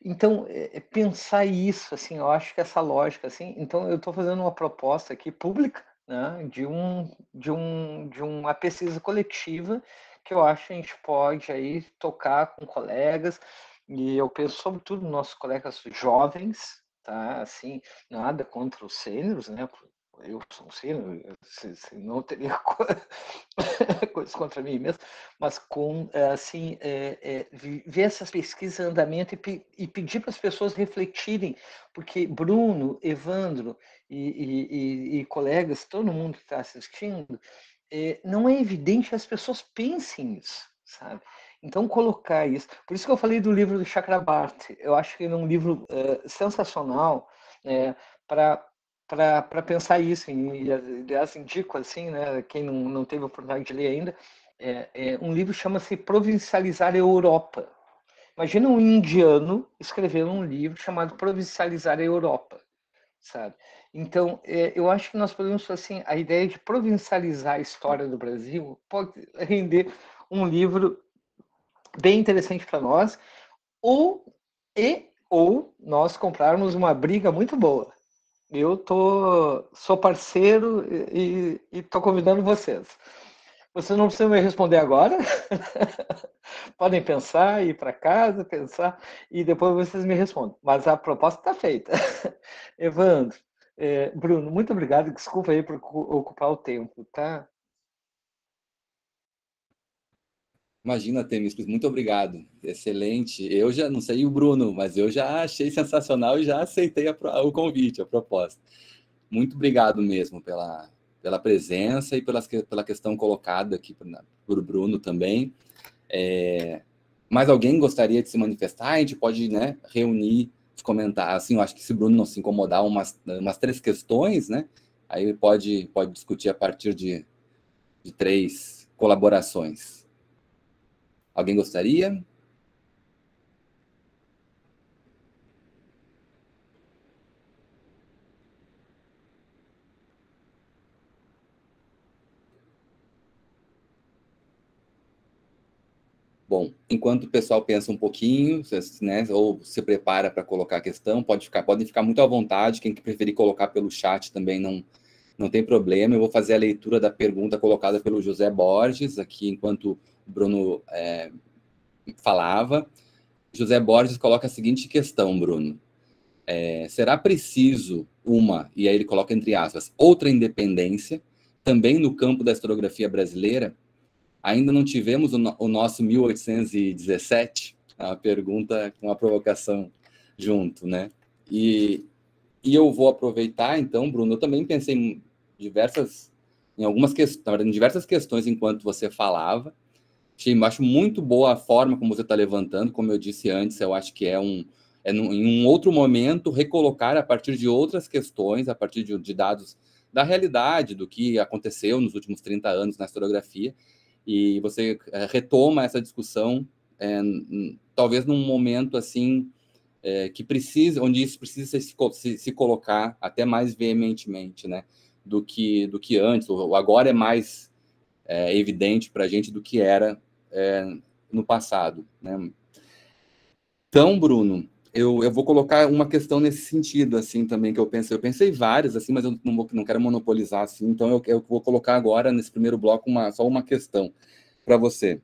Então, pensar isso, assim, eu acho que essa lógica, assim, então eu estou fazendo uma proposta aqui pública, né, de uma pesquisa coletiva que eu acho que a gente pode aí tocar com colegas, e eu penso sobretudo nos nossos colegas jovens, tá, assim, nada contra os sêniores, né, eu sou um sênior, não teria coisas contra mim mesmo, mas com, assim, ver essas pesquisas em andamento e pedir para as pessoas refletirem, porque Bruno, Evandro e colegas, todo mundo que está assistindo, não é evidente que as pessoas pensem nisso, sabe? Então, colocar isso. Por isso que eu falei do livro do Chakrabarti. Eu acho que ele é um livro sensacional para pensar isso. E, aliás, indico, assim, né, quem não teve a oportunidade de ler ainda, um livro chama-se Provincializar a Europa. Imagina um indiano escrevendo um livro chamado Provincializar a Europa, sabe? Então, eu acho que nós podemos, assim, a ideia de provincializar a história do Brasil pode render um livro bem interessante para nós, ou nós comprarmos uma briga muito boa. Eu sou parceiro e estou convidando vocês. Vocês não precisam me responder agora. Podem pensar, ir para casa, pensar, e depois vocês me respondem. Mas a proposta está feita. Evandro, Bruno, muito obrigado. Desculpa aí por ocupar o tempo, tá? Imagina, Temis, muito obrigado. Excelente. Eu já não sei o Bruno, mas eu já achei sensacional e já aceitei o convite, a proposta. Muito obrigado mesmo pela presença e pela questão colocada aqui por Bruno também. Mais alguém gostaria de se manifestar? A gente pode, né, reunir os comentários. Assim, eu acho que se o Bruno não se incomodar, umas 3 questões, né? Aí pode discutir a partir de 3 colaborações. Alguém gostaria? Bom, enquanto o pessoal pensa um pouquinho, né, ou se prepara para colocar a questão, podem ficar muito à vontade. Quem preferir colocar pelo chat também não tem problema. Eu vou fazer a leitura da pergunta colocada pelo José Borges, aqui enquanto o Bruno falava. José Borges coloca a seguinte questão, Bruno. Será preciso e aí ele coloca entre aspas, outra independência, também no campo da historiografia brasileira? Ainda não tivemos o nosso 1817? É uma pergunta com uma provocação junto, né? E eu vou aproveitar, então, Bruno, eu também pensei em diversas questões enquanto você falava. Acho muito boa a forma como você está levantando, como eu disse antes, eu acho que em um outro momento, recolocar a partir de outras questões, a partir de dados da realidade, do que aconteceu nos últimos 30 anos na historiografia, e você retoma essa discussão, talvez num momento assim que precisa, onde isso precisa se colocar até mais veementemente, né, do que antes. O agora é mais evidente para a gente do que era no passado, né? Então, Bruno, eu vou colocar uma questão nesse sentido, assim, também, que eu pensei várias, assim, mas eu não quero monopolizar, assim, então eu vou colocar agora, nesse primeiro bloco, só uma questão para você.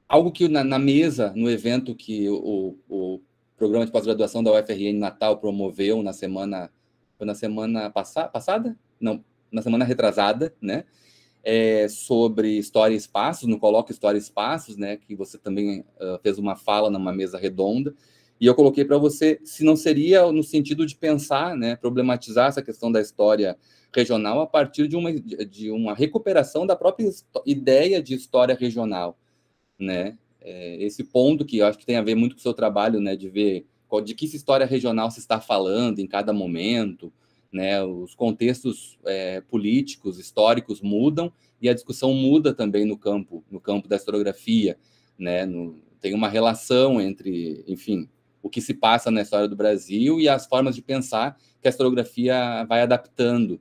Algo que na mesa, no evento que o programa de pós-graduação da UFRN Natal promoveu foi na semana passada? Não, na semana retrasada, né? Sobre História e Espaços, no Colóquio História e Espaços, né, que você também fez uma fala numa mesa redonda, e eu coloquei para você se não seria no sentido de pensar, né, problematizar essa questão da história regional a partir de uma recuperação da própria ideia de história regional, né? Esse ponto que eu acho que tem a ver muito com o seu trabalho, né, de ver de que história regional se está falando em cada momento, né? Os contextos políticos, históricos mudam e a discussão muda também no campo da historiografia, né? Tem uma relação entre, enfim, o que se passa na história do Brasil e as formas de pensar que a historiografia vai adaptando.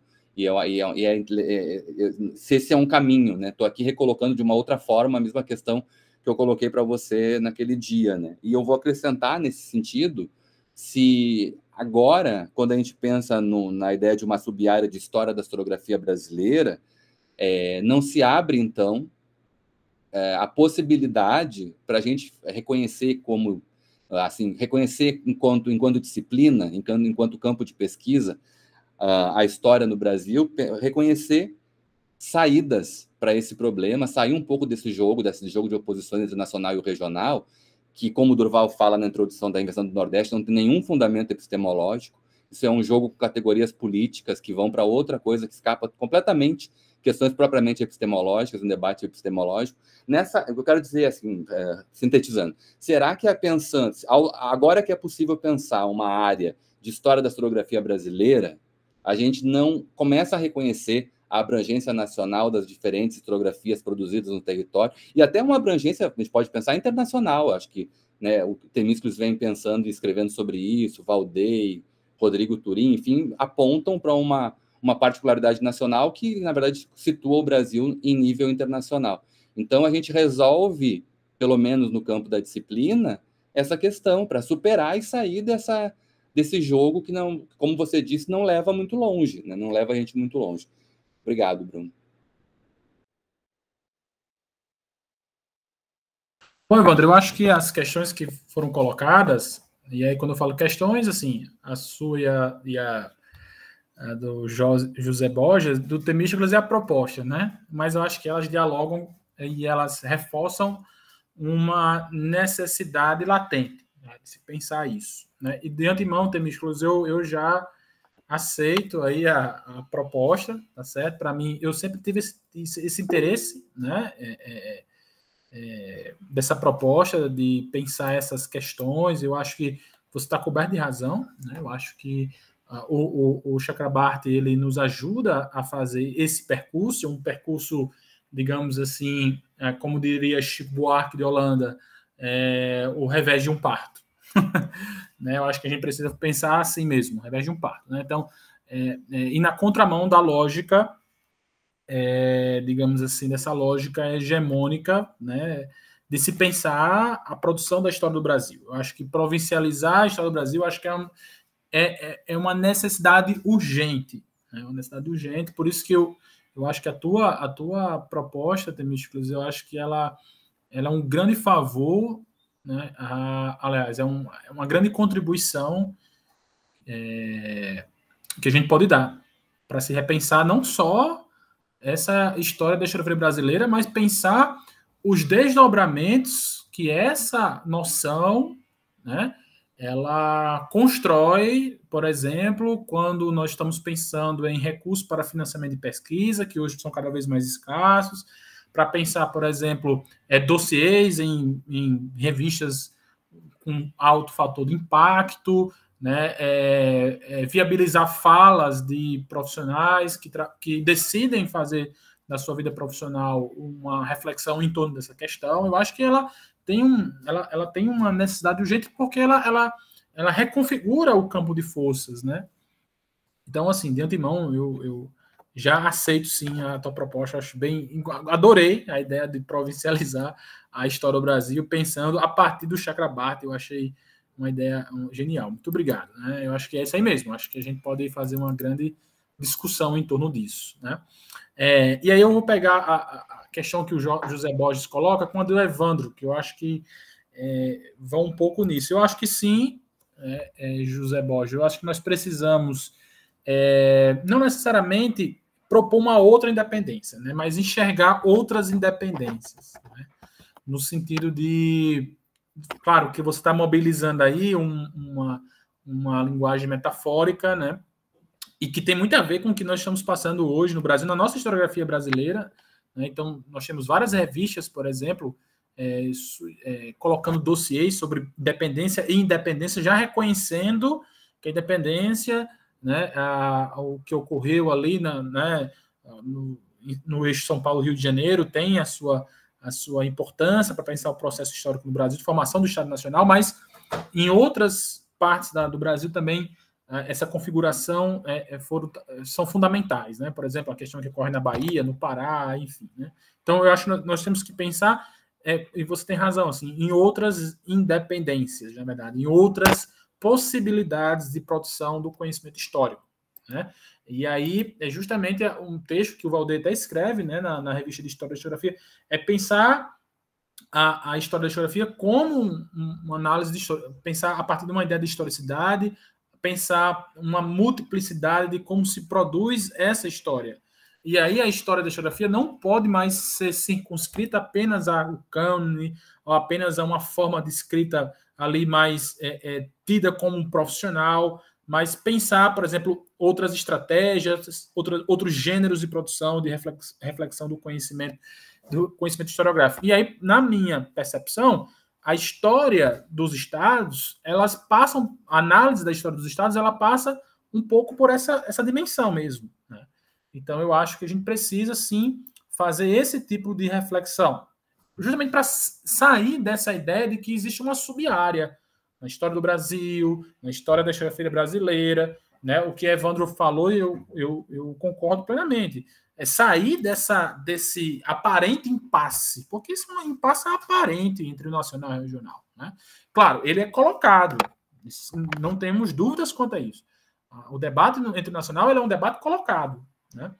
Se esse é um caminho, né? Estou aqui recolocando de uma outra forma a mesma questão que eu coloquei para você naquele dia, né? E eu vou acrescentar nesse sentido, se agora, quando a gente pensa na ideia de uma sub-área de história da historiografia brasileira, não se abre, então, a possibilidade para a gente reconhecer como, assim, reconhecer enquanto disciplina, enquanto campo de pesquisa, a história no Brasil, reconhecer saídas para esse problema, sair um pouco desse jogo de oposições entre o nacional e o regional, que, como o Durval fala na introdução da Invenção do Nordeste, não tem nenhum fundamento epistemológico. Isso é um jogo com categorias políticas que vão para outra coisa, que escapa completamente questões propriamente epistemológicas, um debate epistemológico. Eu quero dizer assim, sintetizando, será que agora que é possível pensar uma área de história da historiografia brasileira, a gente não começa a reconhecer a abrangência nacional das diferentes historiografias produzidas no território, e até uma abrangência, a gente pode pensar, internacional. Acho que, né, o Temístocles vem pensando e escrevendo sobre isso, Valdey, Rodrigo Turim, enfim, apontam para uma particularidade nacional que, na verdade, situa o Brasil em nível internacional. Então, a gente resolve, pelo menos no campo da disciplina, essa questão para superar e sair desse jogo que, não, como você disse, não leva muito longe, né? Não leva a gente muito longe. Obrigado, Bruno. Bom, Evandro, eu acho que as questões que foram colocadas, e aí quando eu falo questões, assim, a sua e a do José Borges, do Temístocles é a proposta, né? Mas eu acho que elas dialogam e elas reforçam uma necessidade latente, né, de se pensar isso, né? E de antemão, Temístocles, eu já aceito aí a proposta, tá certo? Para mim, eu sempre tive esse interesse, né? Dessa proposta de pensar essas questões. Eu acho que você está coberto de razão, né? Eu acho que o Chakrabarty ele nos ajuda a fazer esse percurso, um percurso, digamos assim, como diria Chico Buarque de Holanda, o revés de um parto. Né? Eu acho que a gente precisa pensar assim mesmo, revés de um parto. Né? Então, e na contramão da lógica, digamos assim, dessa lógica hegemônica, né, de se pensar a produção da história do Brasil. Eu acho que provincializar a história do Brasil, acho que é uma necessidade urgente, né? Uma necessidade urgente. Por isso que eu acho que a tua proposta, Temístocles, eu acho que ela é um grande favor, né? Aliás, é uma grande contribuição que a gente pode dar para se repensar não só essa história da historiografia brasileira, mas pensar os desdobramentos que essa noção, né, ela constrói, por exemplo, quando nós estamos pensando em recursos para financiamento de pesquisa, que hoje são cada vez mais escassos, para pensar, por exemplo, dossiês em revistas com alto fator de impacto, né, viabilizar falas de profissionais que decidem fazer da sua vida profissional uma reflexão em torno dessa questão, eu acho que ela tem, ela tem uma necessidade urgente porque ela reconfigura o campo de forças, né? Então, assim, de antemão, eu já aceito, sim, a tua proposta. Acho bem... Adorei a ideia de provincializar a história do Brasil, pensando a partir do Chakrabarti. Eu achei uma ideia genial. Muito obrigado. Né? Eu acho que é isso aí mesmo. Acho que a gente pode fazer uma grande discussão em torno disso. Né? E aí eu vou pegar a questão que o José Borges coloca com a do Evandro, que eu acho que vão um pouco nisso. Eu acho que sim, José Borges, eu acho que nós precisamos não necessariamente propor uma outra independência, né, mas enxergar outras independências, né, no sentido de, claro, que você está mobilizando aí uma linguagem metafórica, né, e que tem muito a ver com o que nós estamos passando hoje no Brasil, na nossa historiografia brasileira, né. Então, nós temos várias revistas, por exemplo, colocando dossiês sobre dependência e independência, já reconhecendo que a independência, né, o que ocorreu ali no eixo São Paulo-Rio de Janeiro tem a sua importância para pensar o processo histórico no Brasil, de formação do Estado Nacional, mas em outras partes do Brasil também essa configuração são fundamentais, né? Por exemplo, a questão que ocorre na Bahia, no Pará, enfim. Né? Então, eu acho que nós temos que pensar, e você tem razão, assim, em outras independências, na verdade, em outras possibilidades de produção do conhecimento histórico. Né? E aí, é justamente um texto que o Valdeir até escreve, né, na revista de História da Historiografia, é pensar a história da historiografia como uma análise de história, pensar a partir de uma ideia de historicidade, pensar uma multiplicidade de como se produz essa história. E aí a história da historiografia não pode mais ser circunscrita apenas ao cânone, ou apenas a uma forma de escrita ali mais tida como um profissional, mas pensar, por exemplo, outras estratégias, outros gêneros de produção, de reflexão do conhecimento historiográfico. E aí, na minha percepção, a história dos estados, a análise da história dos estados, ela passa um pouco por essa dimensão mesmo. Né? Então, eu acho que a gente precisa, sim, fazer esse tipo de reflexão, justamente para sair dessa ideia de que existe uma sub-área na história do Brasil, na história da historiografia brasileira, né? O que Evandro falou, eu concordo plenamente. É sair desse aparente impasse, porque isso é um impasse aparente entre o nacional e o regional. Né? Claro, ele é colocado, não temos dúvidas quanto a isso. O debate entre o nacional é um debate colocado, né?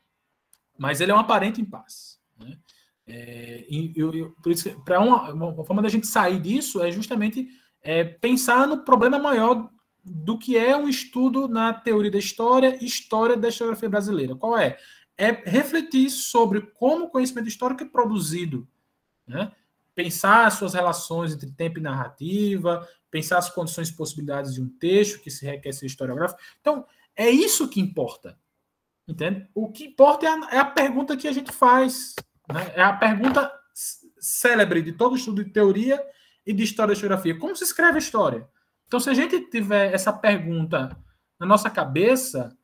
Mas ele é um aparente impasse. Né? Por isso, para uma forma da gente sair disso é justamente pensar no problema maior do que é um estudo na teoria da história da historiografia brasileira. Qual é? É refletir sobre como o conhecimento histórico é produzido. Né? Pensar as suas relações entre tempo e narrativa, pensar as condições e possibilidades de um texto que se requer ser historiográfico. Então, é isso que importa. Entende? O que importa é a pergunta que a gente faz. Né? É a pergunta célebre de todo estudo de teoria e de história da historiografia. Como se escreve a história? Então, se a gente tiver essa pergunta na nossa cabeça,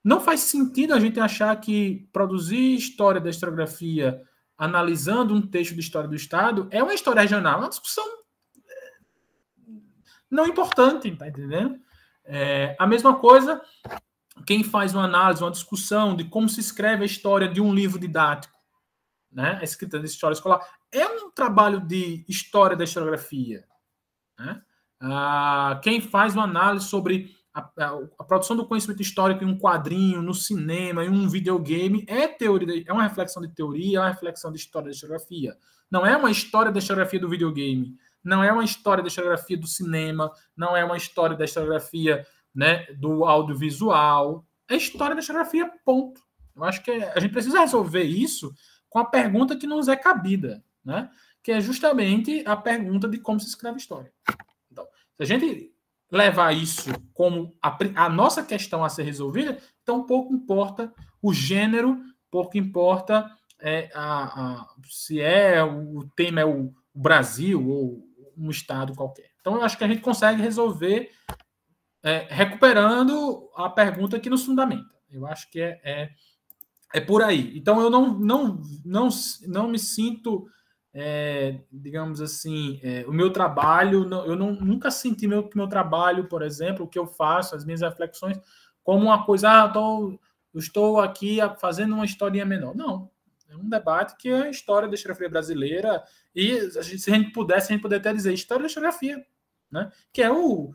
não faz sentido a gente achar que produzir história da historiografia analisando um texto de história do Estado é uma história regional, é uma discussão não importante, tá entendendo? A mesma coisa, quem faz uma análise, uma discussão de como se escreve a história de um livro didático, né? A escrita de história escolar, é um trabalho de história da historiografia. Né? Quem faz uma análise sobre a produção do conhecimento histórico em um quadrinho, no cinema, em um videogame, é uma reflexão de teoria, é uma reflexão de história da historiografia. Não é uma história da historiografia do videogame, não é uma história da historiografia do cinema, não é uma história da historiografia, né, do audiovisual. É história da historiografia, ponto. Eu acho que a gente precisa resolver isso com a pergunta que nos é cabida, né? Que é justamente a pergunta de como se escreve história. Então, se a gente levar isso como a nossa questão a ser resolvida, então pouco importa o gênero, pouco importa se o tema é o Brasil ou um estado qualquer. Então, eu acho que a gente consegue resolver recuperando a pergunta que nos fundamenta. Eu acho que é É por aí. Então, eu não me sinto, digamos assim, o meu trabalho, eu nunca senti que meu trabalho, por exemplo, o que eu faço, as minhas reflexões, como uma coisa, eu estou aqui fazendo uma historinha menor. Não. É um debate que é a história da historiografia brasileira, e se a gente pudesse, a gente poderia até dizer história da historiografia, né? Que é o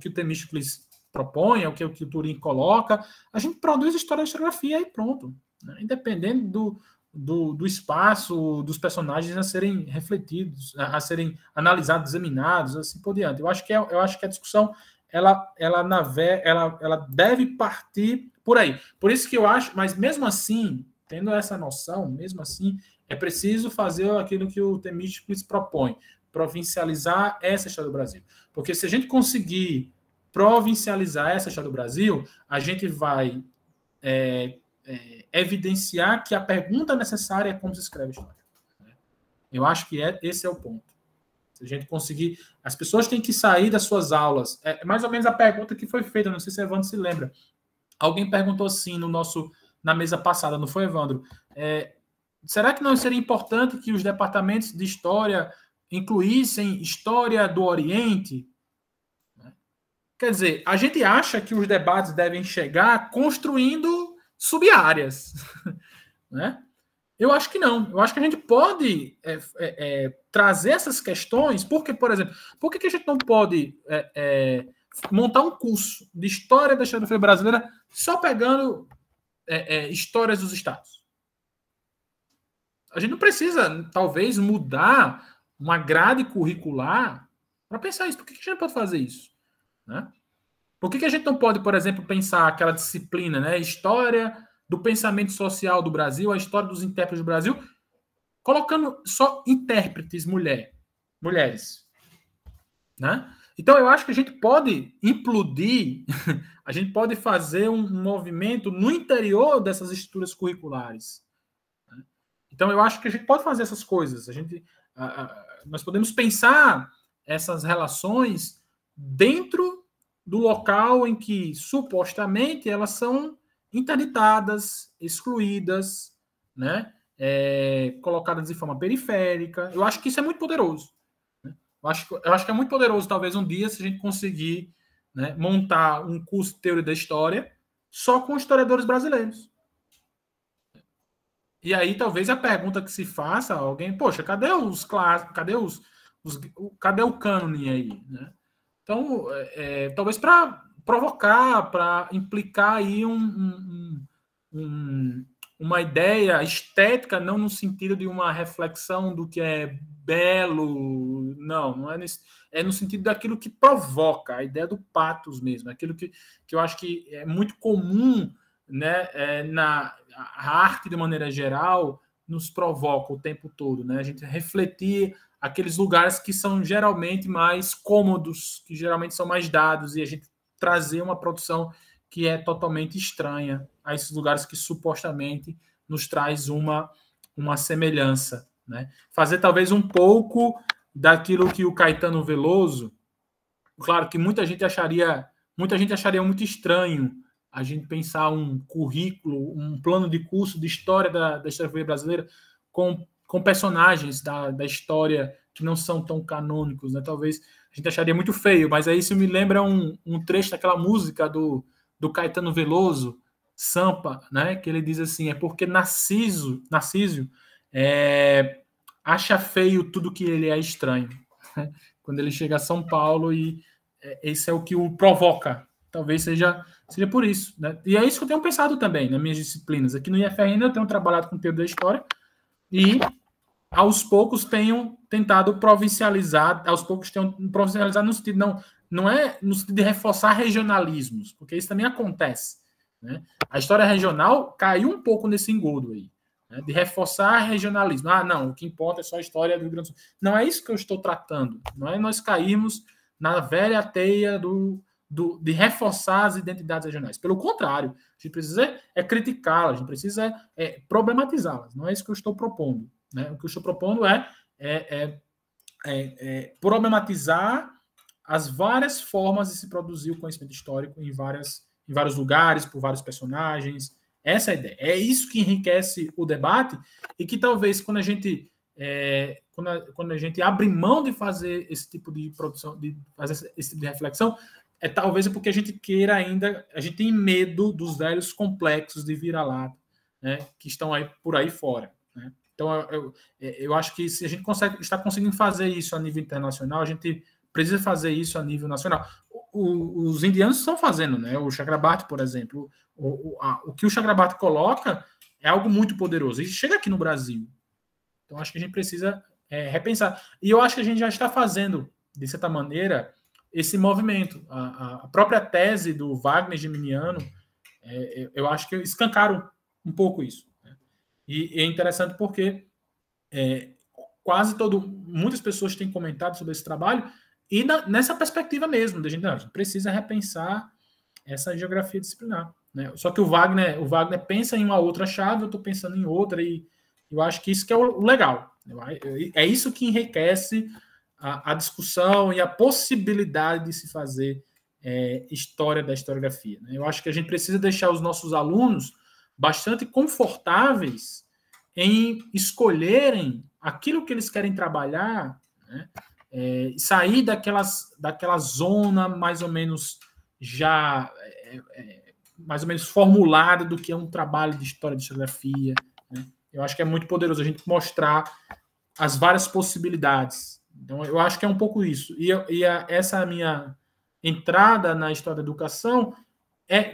que o Themístocles propõe, é o que o Turim coloca. A gente produz história da historiografia e pronto. Né? Independente do espaço dos personagens a serem refletidos, a serem analisados, examinados, assim por diante. Eu acho que a discussão ela deve partir por aí. Por isso que eu acho, mas mesmo assim, tendo essa noção, mesmo assim, é preciso fazer aquilo que o Themístocles propõe, provincializar essa história do Brasil. Porque se a gente conseguir provincializar essa história do Brasil, a gente vai evidenciar que a pergunta necessária é como se escreve a história. Eu acho que esse é o ponto. Se a gente conseguir... As pessoas têm que sair das suas aulas. É mais ou menos a pergunta que foi feita, não sei se o Evandro se lembra. Alguém perguntou assim na mesa passada, não foi, Evandro? Será que não seria importante que os departamentos de história incluíssem história do Oriente? Quer dizer, a gente acha que os debates devem chegar construindo sub-áreas, né? Eu acho que não. Eu acho que a gente pode trazer essas questões, porque, por exemplo, por que a gente não pode montar um curso de história da historiografia brasileira só pegando histórias dos estados? A gente não precisa, talvez, mudar uma grade curricular para pensar isso. Por que a gente não pode fazer isso? Né? Por que a gente não pode, por exemplo, pensar aquela disciplina, né? História do pensamento social do Brasil, a história dos intérpretes do Brasil, colocando só intérpretes mulheres. Né? Então, eu acho que a gente pode implodir, a gente pode fazer um movimento no interior dessas estruturas curriculares. Né? Então, eu acho que a gente pode fazer essas coisas. Nós podemos pensar essas relações dentro do local em que, supostamente, elas são interditadas, excluídas, né? Colocadas de forma periférica. Eu acho que isso é muito poderoso. Né? Eu acho que é muito poderoso, talvez, um dia, se a gente conseguir, né, montar um curso de teoria da história só com historiadores brasileiros. E aí, talvez, a pergunta que se faça a alguém, poxa, cadê os clássicos, cadê o cânone aí, né? Então, talvez para provocar, para implicar aí uma ideia estética, não no sentido de uma reflexão do que é belo, não é no sentido daquilo que provoca, a ideia do pathos mesmo, aquilo que eu acho que é muito comum, né, na arte de maneira geral, nos provoca o tempo todo, né? A gente refletir aqueles lugares que são geralmente mais cômodos, que geralmente são mais dados, e a gente trazer uma produção que é totalmente estranha a esses lugares que supostamente nos traz uma semelhança. Né? Fazer talvez um pouco daquilo que o Caetano Veloso, claro que muita gente acharia muito estranho a gente pensar um currículo, um plano de curso de história da historiografia brasileira com personagens da história que não são tão canônicos, né? Talvez a gente acharia muito feio, mas aí isso me lembra um trecho daquela música do Caetano Veloso, Sampa, né? Que ele diz assim, é porque Narciso acha feio tudo que ele é estranho. Né? Quando ele chega a São Paulo e esse é o que o provoca. Talvez seja por isso. Né? E é isso que eu tenho pensado também nas minhas disciplinas. Aqui no IFRN eu tenho trabalhado com teoria da história e aos poucos tenho tentado provincializar, no sentido, não é no sentido de reforçar regionalismos, porque isso também acontece. Né? A história regional caiu um pouco nesse engodo aí, né? De reforçar regionalismo. Não, o que importa é só a história do Rio Grande do Sul. Não é isso que eu estou tratando. Não é nós cairmos na velha teia de reforçar as identidades regionais. Pelo contrário, a gente precisa criticá-las, a gente precisa problematizá-las. Não é isso que eu estou propondo. Né? O que eu estou propondo é problematizar as várias formas de se produzir o conhecimento histórico em vários lugares, por vários personagens, Essa é a ideia. É isso que enriquece o debate e que talvez quando a gente abre mão de fazer esse tipo de produção, de fazer esse tipo de reflexão, talvez porque a gente queira ainda, a gente tem medo dos velhos complexos de vira-lata, né, que estão aí por aí fora, né? Então, eu acho que se a gente está conseguindo fazer isso a nível internacional, a gente precisa fazer isso a nível nacional. Os indianos estão fazendo, né? O Chakrabarti, por exemplo, o que o Chakrabarti coloca é algo muito poderoso. E chega aqui no Brasil. Então, acho que a gente precisa repensar. E eu acho que a gente já está fazendo, de certa maneira, esse movimento. A própria tese do Wagner Geminiano, eu acho que escancaram um pouco isso. E é interessante porque muitas pessoas têm comentado sobre esse trabalho e nessa perspectiva mesmo, a gente precisa repensar essa geografia disciplinar, né? Só que o Wagner pensa em uma outra chave, eu estou pensando em outra, e eu acho que isso que é o legal. É isso que enriquece a discussão e a possibilidade de se fazer história da historiografia, né? Eu acho que a gente precisa deixar os nossos alunos bastante confortáveis em escolherem aquilo que eles querem trabalhar, né? Sair daquela zona mais ou menos já mais ou menos formulada do que é um trabalho de história de historiografia, né? Eu acho que é muito poderoso a gente mostrar as várias possibilidades. Então, eu acho que é um pouco isso. Essa minha entrada na história da educação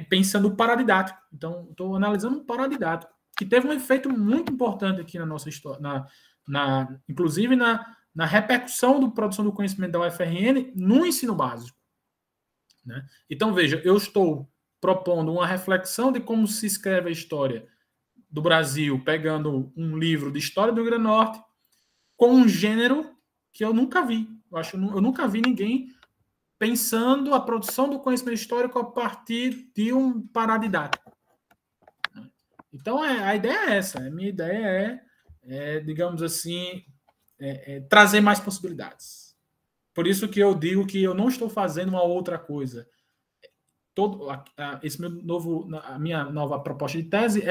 pensando o paradidático. Então, estou analisando um paradidático, que teve um efeito muito importante aqui na nossa história, inclusive na repercussão da produção do conhecimento da UFRN no ensino básico, né? Então, veja, eu estou propondo uma reflexão de como se escreve a história do Brasil, pegando um livro de história do Rio Grande do Norte, com um gênero que eu nunca vi. Eu nunca vi ninguém pensando a produção do conhecimento histórico a partir de um paradidático. Então, a ideia é essa. A minha ideia digamos assim, trazer mais possibilidades. Por isso que eu digo que eu não estou fazendo uma outra coisa. A minha nova proposta de tese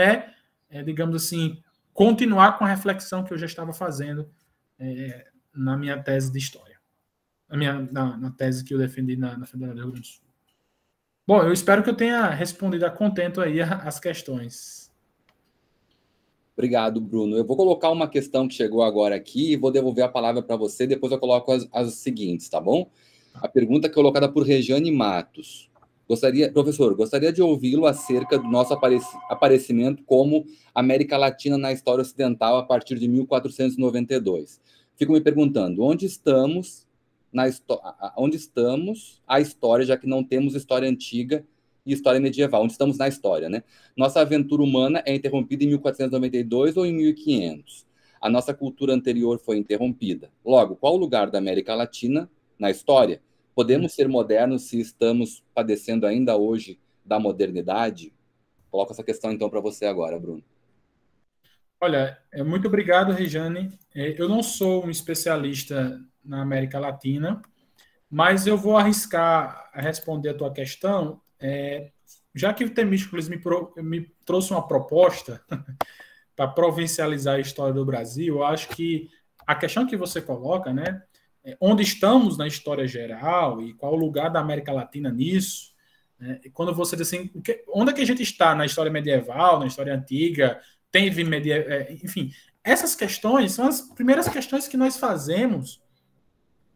digamos assim, continuar com a reflexão que eu já estava fazendo na minha tese de história. Na tese que eu defendi na Federal do Rio Grande do Sul. Bom, eu espero que eu tenha respondido a contento aí as questões. Obrigado, Bruno. Eu vou colocar uma questão que chegou agora aqui e vou devolver a palavra para você, depois eu coloco as seguintes, tá bom? A pergunta é colocada por Regiane Matos. Professor, gostaria de ouvi-lo acerca do nosso aparecimento como América Latina na história ocidental a partir de 1492. Fico me perguntando, onde estamos a história, já que não temos história antiga e história medieval, onde estamos na história, né? Nossa aventura humana é interrompida em 1492 ou em 1500. A nossa cultura anterior foi interrompida. Logo, qual o lugar da América Latina na história? Podemos ser modernos se estamos padecendo ainda hoje da modernidade? Coloco essa questão, então, para você agora, Bruno. Olha, muito obrigado, Regiane. Eu não sou um especialista na América Latina, mas eu vou arriscar a responder a tua questão, já que o Temístocles me trouxe uma proposta para provincializar a história do Brasil. Eu acho que a questão que você coloca, né, onde estamos na história geral e qual o lugar da América Latina nisso, né? E quando você diz assim, onde é que a gente está na história medieval, na história antiga, enfim, essas questões são as primeiras questões que nós fazemos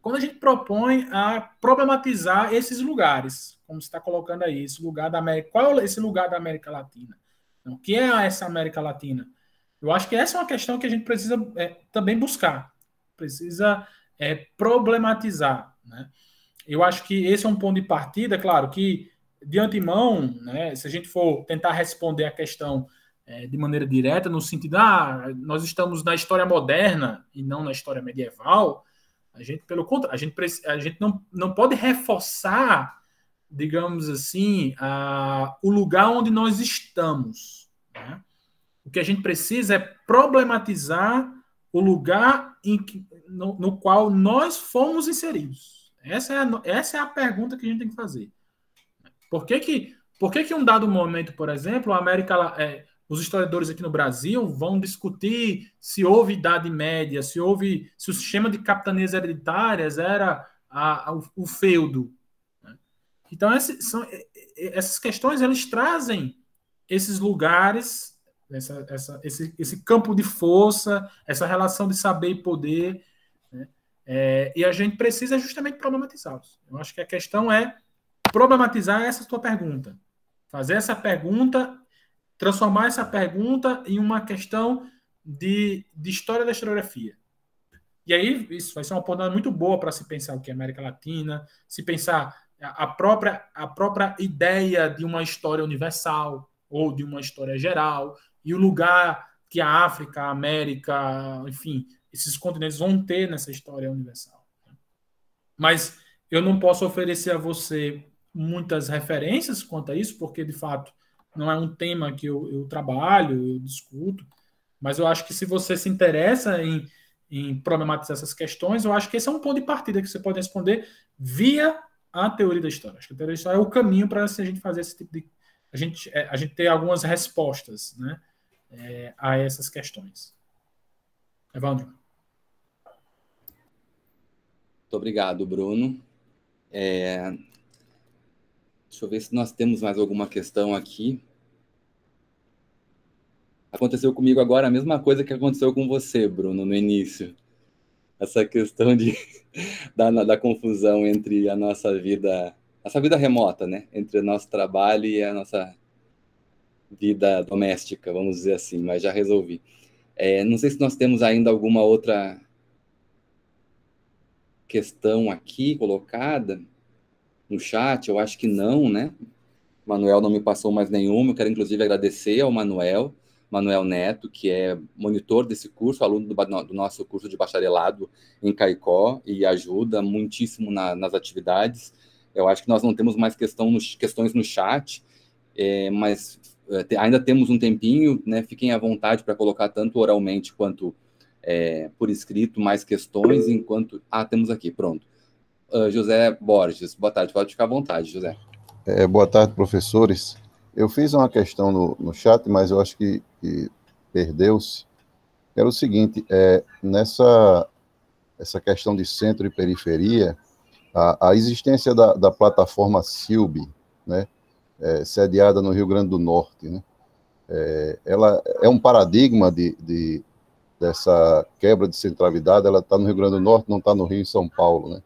quando a gente propõe a problematizar esses lugares, como você está colocando aí, esse lugar da América. Qual é esse lugar da América Latina? Então, o que é essa América Latina? Eu acho que essa é uma questão que a gente precisa também buscar, precisa problematizar, né? Eu acho que esse é um ponto de partida, claro, que de antemão, né, se a gente for tentar responder a questão de maneira direta, no sentido, nós estamos na história moderna e não na história medieval, a gente, pelo contrário, a gente não pode reforçar, digamos assim, o lugar onde nós estamos, né? O que a gente precisa é problematizar o lugar no qual nós fomos inseridos. Essa é a pergunta que a gente tem que fazer. Por que um dado momento, por exemplo, a América os historiadores aqui no Brasil vão discutir se houve Idade Média, se o sistema de capitanias hereditárias era o feudo. Então, essas questões, elas trazem esses lugares, esse campo de força, essa relação de saber e poder, né? E a gente precisa justamente problematizá-los. Eu acho que a questão é problematizar essa tua pergunta. Fazer essa pergunta, transformar essa pergunta em uma questão de história da historiografia. E aí, isso vai ser uma oportunidade muito boa para se pensar o que é América Latina, se pensar a própria ideia de uma história universal ou de uma história geral, e o lugar que a África, a América, enfim, esses continentes vão ter nessa história universal. Mas eu não posso oferecer a você muitas referências quanto a isso, porque, de fato, não é um tema que eu trabalho, eu discuto, mas eu acho que se você se interessa em problematizar essas questões, eu acho que esse é um ponto de partida que você pode responder via a teoria da história. Acho que a teoria da história é o caminho para a gente fazer esse tipo de... A gente ter algumas respostas, né, a essas questões. Evandro. Muito obrigado, Bruno. Deixa eu ver se nós temos mais alguma questão aqui. Aconteceu comigo agora a mesma coisa que aconteceu com você, Bruno, no início. Essa questão da confusão entre a nossa vida remota, né? Entre o nosso trabalho e a nossa vida doméstica, vamos dizer assim, mas já resolvi. Não sei se nós temos ainda alguma outra questão aqui colocada no chat, eu acho que não, né? O Manuel não me passou mais nenhuma, eu quero inclusive agradecer ao Manuel Neto, que é monitor desse curso, aluno do nosso curso de bacharelado em Caicó, e ajuda muitíssimo nas atividades. Eu acho que nós não temos mais questões no chat, mas ainda temos um tempinho, né? Fiquem à vontade para colocar tanto oralmente quanto por escrito mais questões, enquanto... temos aqui, pronto. José Borges, boa tarde, pode ficar à vontade, José. Boa tarde, professores. Eu fiz uma questão no chat, mas eu acho que perdeu-se. Era o seguinte, essa questão de centro e periferia, a existência da plataforma SILB, né, sediada no Rio Grande do Norte, né, ela é um paradigma dessa quebra de centralidade. Ela está no Rio Grande do Norte, não está no Rio e São Paulo, né,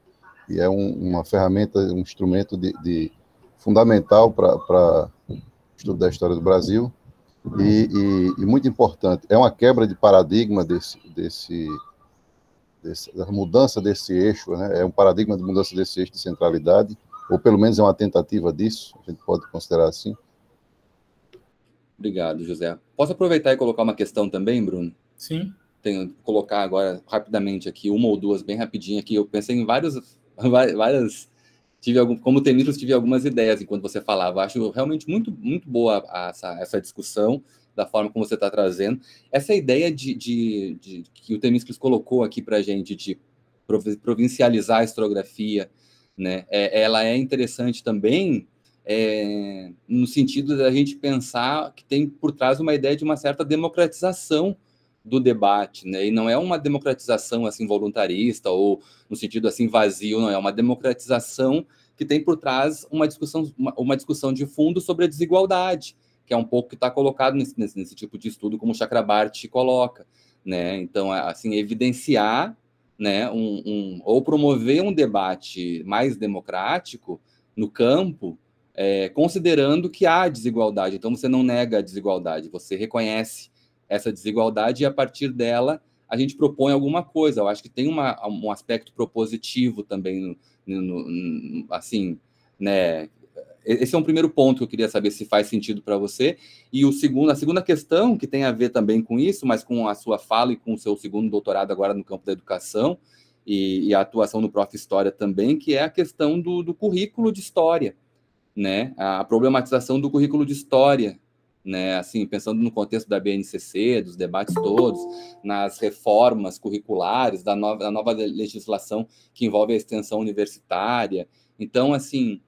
e é uma ferramenta, um instrumento fundamental para o estudo da história do Brasil, e muito importante. É uma quebra de paradigma da mudança desse eixo, né? É um paradigma de mudança desse eixo de centralidade, ou pelo menos é uma tentativa disso, a gente pode considerar assim. Obrigado, José. Posso aproveitar e colocar uma questão também, Bruno? Sim. Colocar agora, rapidamente aqui, uma ou duas, bem rapidinho aqui. Eu pensei em várias... Como tenista, tive algumas ideias enquanto você falava. Acho realmente muito, muito boa essa discussão, da forma como você está trazendo. Essa ideia que o Temístocles colocou aqui para a gente, de provincializar a historiografia, né? Ela é interessante também, no sentido da gente pensar que tem por trás uma ideia de uma certa democratização do debate, né? E não é uma democratização assim voluntarista ou no sentido assim vazio, não é uma democratização que tem por trás uma discussão de fundo sobre a desigualdade, que é um pouco que está colocado nesse tipo de estudo, como o Chakrabarty coloca, né? Então, assim, evidenciar, né, ou promover um debate mais democrático no campo, considerando que há desigualdade. Então, você não nega a desigualdade, você reconhece essa desigualdade, e a partir dela a gente propõe alguma coisa. Eu acho que tem um aspecto propositivo também, assim, né? Esse é um primeiro ponto que eu queria saber se faz sentido para você. E a segunda questão, que tem a ver também com isso, mas com a sua fala e com o seu segundo doutorado agora no campo da educação, e a atuação no Prof. História também, que é a questão do currículo de história, né? A problematização do currículo de história, né, assim, pensando no contexto da BNCC, dos debates todos, nas reformas curriculares, da nova legislação que envolve a extensão universitária. Então, assim,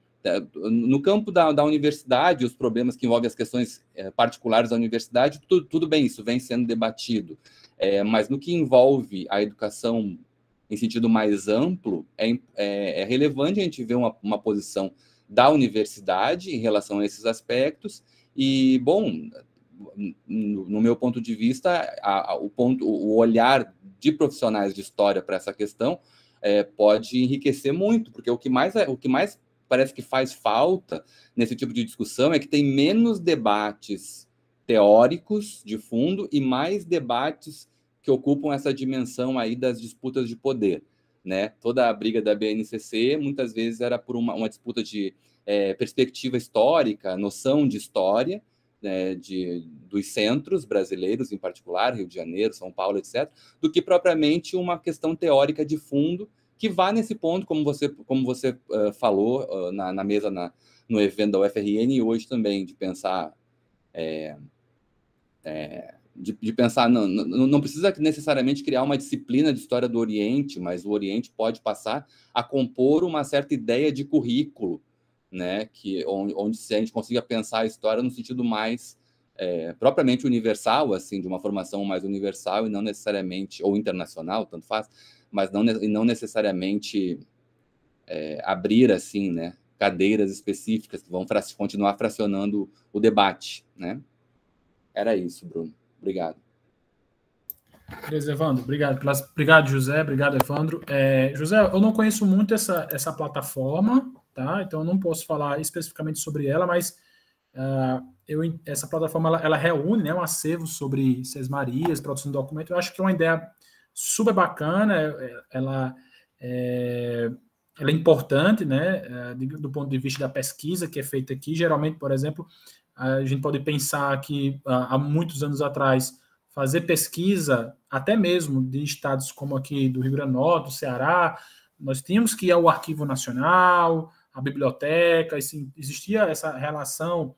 No campo da universidade, os problemas que envolvem as questões particulares da universidade, tudo bem, isso vem sendo debatido. Mas no que envolve a educação em sentido mais amplo, é relevante a gente ver uma posição da universidade em relação a esses aspectos. E, bom, no meu ponto de vista, o olhar de profissionais de história para essa questão pode enriquecer muito, porque o que mais parece que faz falta nesse tipo de discussão é que tem menos debates teóricos de fundo e mais debates que ocupam essa dimensão aí das disputas de poder, né? Toda a briga da BNCC muitas vezes era por uma disputa de perspectiva histórica, noção de história, né, dos centros brasileiros, em particular, Rio de Janeiro, São Paulo, etc., do que propriamente uma questão teórica de fundo que vá nesse ponto, como você falou na mesa, no evento da UFRN, e hoje também, de pensar... De pensar, não precisa necessariamente criar uma disciplina de história do Oriente, mas o Oriente pode passar a compor uma certa ideia de currículo, né, onde a gente consiga pensar a história no sentido mais propriamente universal, assim, de uma formação mais universal e não necessariamente, ou internacional, tanto faz, mas não necessariamente abrir, assim, né, cadeiras específicas que vão continuar fracionando o debate, né? Era isso, Bruno. Obrigado. Beleza, Evandro. Obrigado, José. Obrigado, Evandro. José, eu não conheço muito essa plataforma, tá? Então eu não posso falar especificamente sobre ela, mas essa plataforma ela reúne, né, um acervo sobre sesmarias, produção de documento. Eu acho que é uma ideia super bacana. Ela é importante, né, do ponto de vista da pesquisa que é feita aqui. Geralmente, por exemplo, a gente pode pensar que há muitos anos atrás fazer pesquisa, até mesmo de estados como aqui do Rio Grande do Norte, do Ceará, nós tínhamos que ir ao Arquivo Nacional, à biblioteca, existia essa relação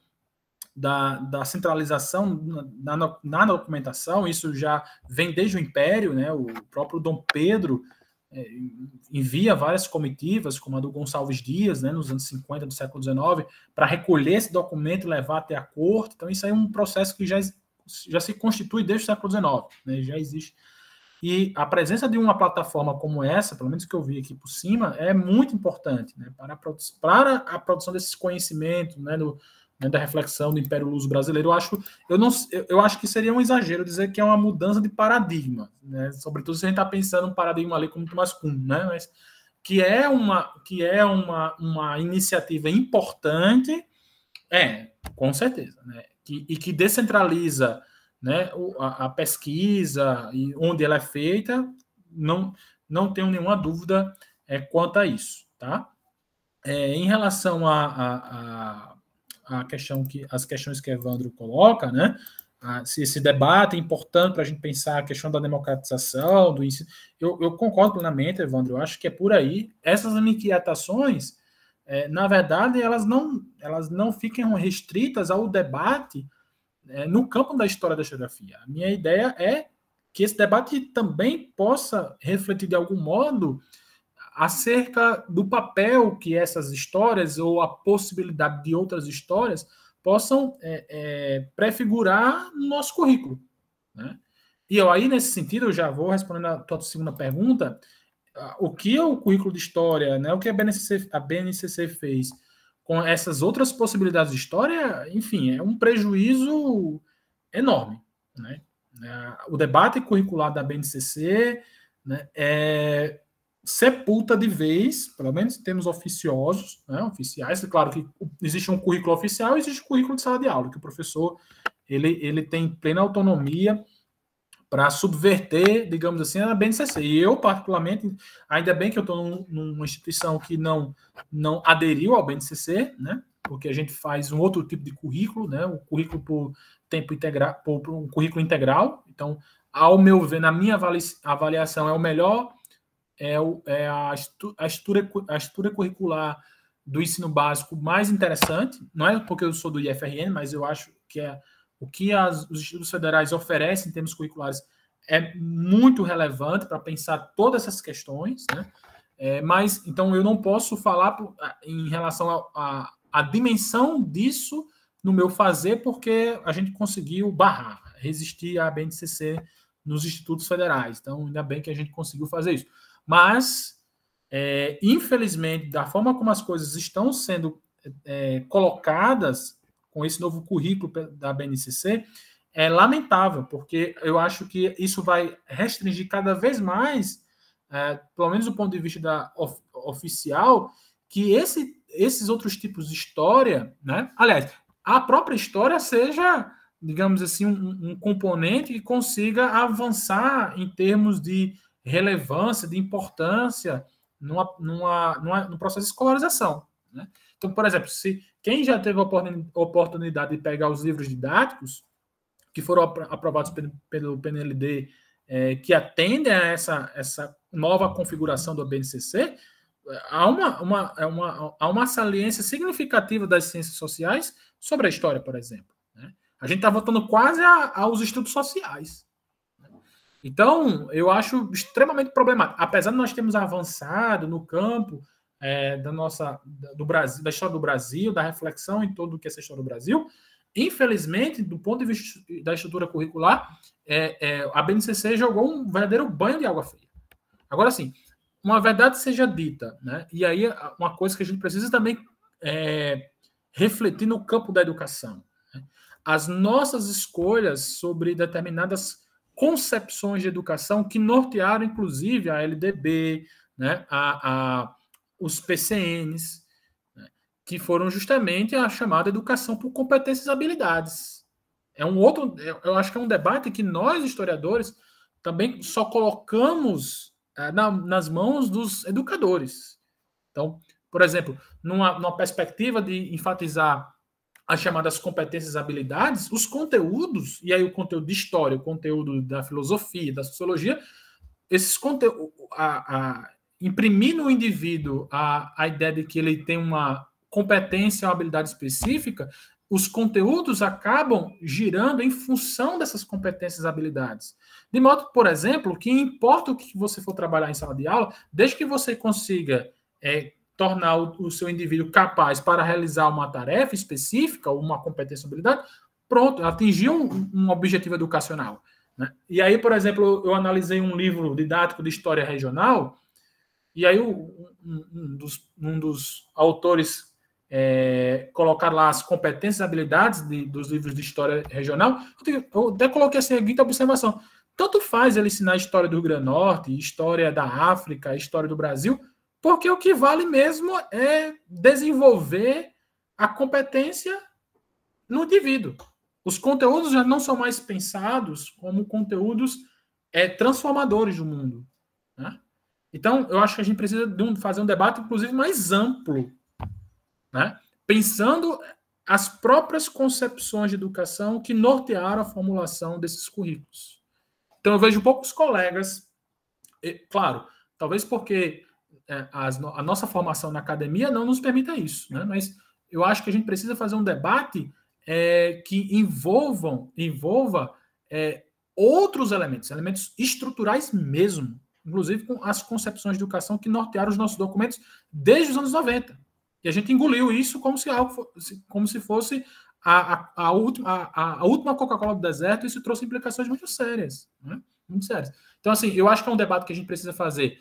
da centralização na documentação. Isso já vem desde o Império, né? O próprio Dom Pedro envia várias comitivas, como a do Gonçalves Dias, né, nos anos 50 do século XIX, para recolher esse documento e levar até a corte. Então isso aí é um processo que já se constitui desde o século XIX, né, já existe. E a presença de uma plataforma como essa, pelo menos que eu vi aqui por cima, é muito importante, né, para a produção desses conhecimentos, né, da reflexão do Império Luso brasileiro. Eu acho que seria um exagero dizer que é uma mudança de paradigma, né, sobretudo se a gente está pensando um paradigma ali com muito mais comum, né, mas que é uma iniciativa importante, com certeza, né, e que descentraliza, né, a pesquisa e onde ela é feita, não tenho nenhuma dúvida quanto a isso, tá? Em relação as questões que Evandro coloca, né, se esse debate é importante para a gente pensar a questão da democratização, do ensino, eu concordo plenamente, Evandro, eu acho que é por aí. Essas inquietações, na verdade, elas não ficam restritas ao debate no campo da história da geografia. A minha ideia é que esse debate também possa refletir de algum modo acerca do papel que essas histórias ou a possibilidade de outras histórias possam prefigurar no nosso currículo, né? E aí, nesse sentido, eu já vou respondendo a tua segunda pergunta. O que é o currículo de história, né? O que a BNCC fez com essas outras possibilidades de história, enfim, é um prejuízo enorme, né? O debate curricular da BNCC, né, sepulta de vez, pelo menos em termos oficiosos, né, oficiais. É claro que existe um currículo oficial e existe um currículo de sala de aula, que o professor ele tem plena autonomia para subverter, digamos assim, a BNCC. E eu, particularmente, ainda bem que eu estou numa instituição que não aderiu ao BNCC, né, porque a gente faz um outro tipo de currículo, né, um currículo por tempo integral, por um currículo integral. Então, ao meu ver, na minha avaliação, é o melhor, a estrutura curricular do ensino básico mais interessante. Não é porque eu sou do IFRN, mas eu acho que o que os institutos federais oferecem em termos curriculares é muito relevante para pensar todas essas questões, né? Mas, então, eu não posso falar em relação à dimensão disso no meu fazer, porque a gente conseguiu barrar, resistir à BNCC nos institutos federais. Então, ainda bem que a gente conseguiu fazer isso. Mas, infelizmente, da forma como as coisas estão sendo colocadas com esse novo currículo da BNCC, é lamentável, porque eu acho que isso vai restringir cada vez mais, pelo menos do ponto de vista oficial, que esses outros tipos de história, né? Aliás, a própria história seja, digamos assim, um componente que consiga avançar em termos de relevância, de importância no processo de escolarização, né? Então, por exemplo, se quem já teve a oportunidade de pegar os livros didáticos que foram aprovados pelo PNLD, que atendem a essa nova configuração do BNCC, há uma saliência significativa das ciências sociais sobre a história, por exemplo, né? A gente está voltando quase aos estudos sociais. Então, eu acho extremamente problemático. Apesar de nós termos avançado no campo do Brasil, da história do Brasil, da reflexão em todo o que é essa história do Brasil, infelizmente, do ponto de vista da estrutura curricular, a BNCC jogou um verdadeiro banho de água fria. Agora, sim, uma verdade seja dita, né? E aí, uma coisa que a gente precisa também refletir no campo da educação, né? As nossas escolhas sobre determinadas concepções de educação que nortearam, inclusive, a LDB, né? Os PCNs, né? Que foram justamente a chamada educação por competências e habilidades. Eu acho que é um debate que nós, historiadores, também só colocamos nas mãos dos educadores. Então, por exemplo, numa perspectiva de enfatizar as chamadas competências e habilidades, os conteúdos, e aí o conteúdo de história, o conteúdo da filosofia, da sociologia, esses conteúdos, imprimir no indivíduo a ideia de que ele tem uma competência ou habilidade específica, os conteúdos acabam girando em função dessas competências e habilidades. De modo, por exemplo, que importa o que você for trabalhar em sala de aula, desde que você consiga tornar o seu indivíduo capaz para realizar uma tarefa específica, ou uma competência ou habilidade, pronto, atingiu um objetivo educacional, né? E aí, por exemplo, eu analisei um livro didático de história regional, e aí um dos autores colocar lá as competências e habilidades dos livros de história regional. Eu até coloquei a seguinte observação: tanto faz ele ensinar a história do Rio Grande do Norte, história da África, história do Brasil, porque o que vale mesmo é desenvolver a competência no indivíduo. Os conteúdos já não são mais pensados como conteúdos transformadores do mundo, né? Então, eu acho que a gente precisa fazer um debate, inclusive, mais amplo, né? Pensando as próprias concepções de educação que nortearam a formulação desses currículos. Então, eu vejo poucos colegas, claro, talvez porque a nossa formação na academia não nos permita isso, né? Mas eu acho que a gente precisa fazer um debate que envolva outros elementos estruturais mesmo, inclusive com as concepções de educação que nortearam os nossos documentos desde os anos 90. E a gente engoliu isso como se fosse a última Coca-Cola do deserto, e isso trouxe implicações muito sérias, né? Muito sérias. Então, assim, eu acho que é um debate que a gente precisa fazer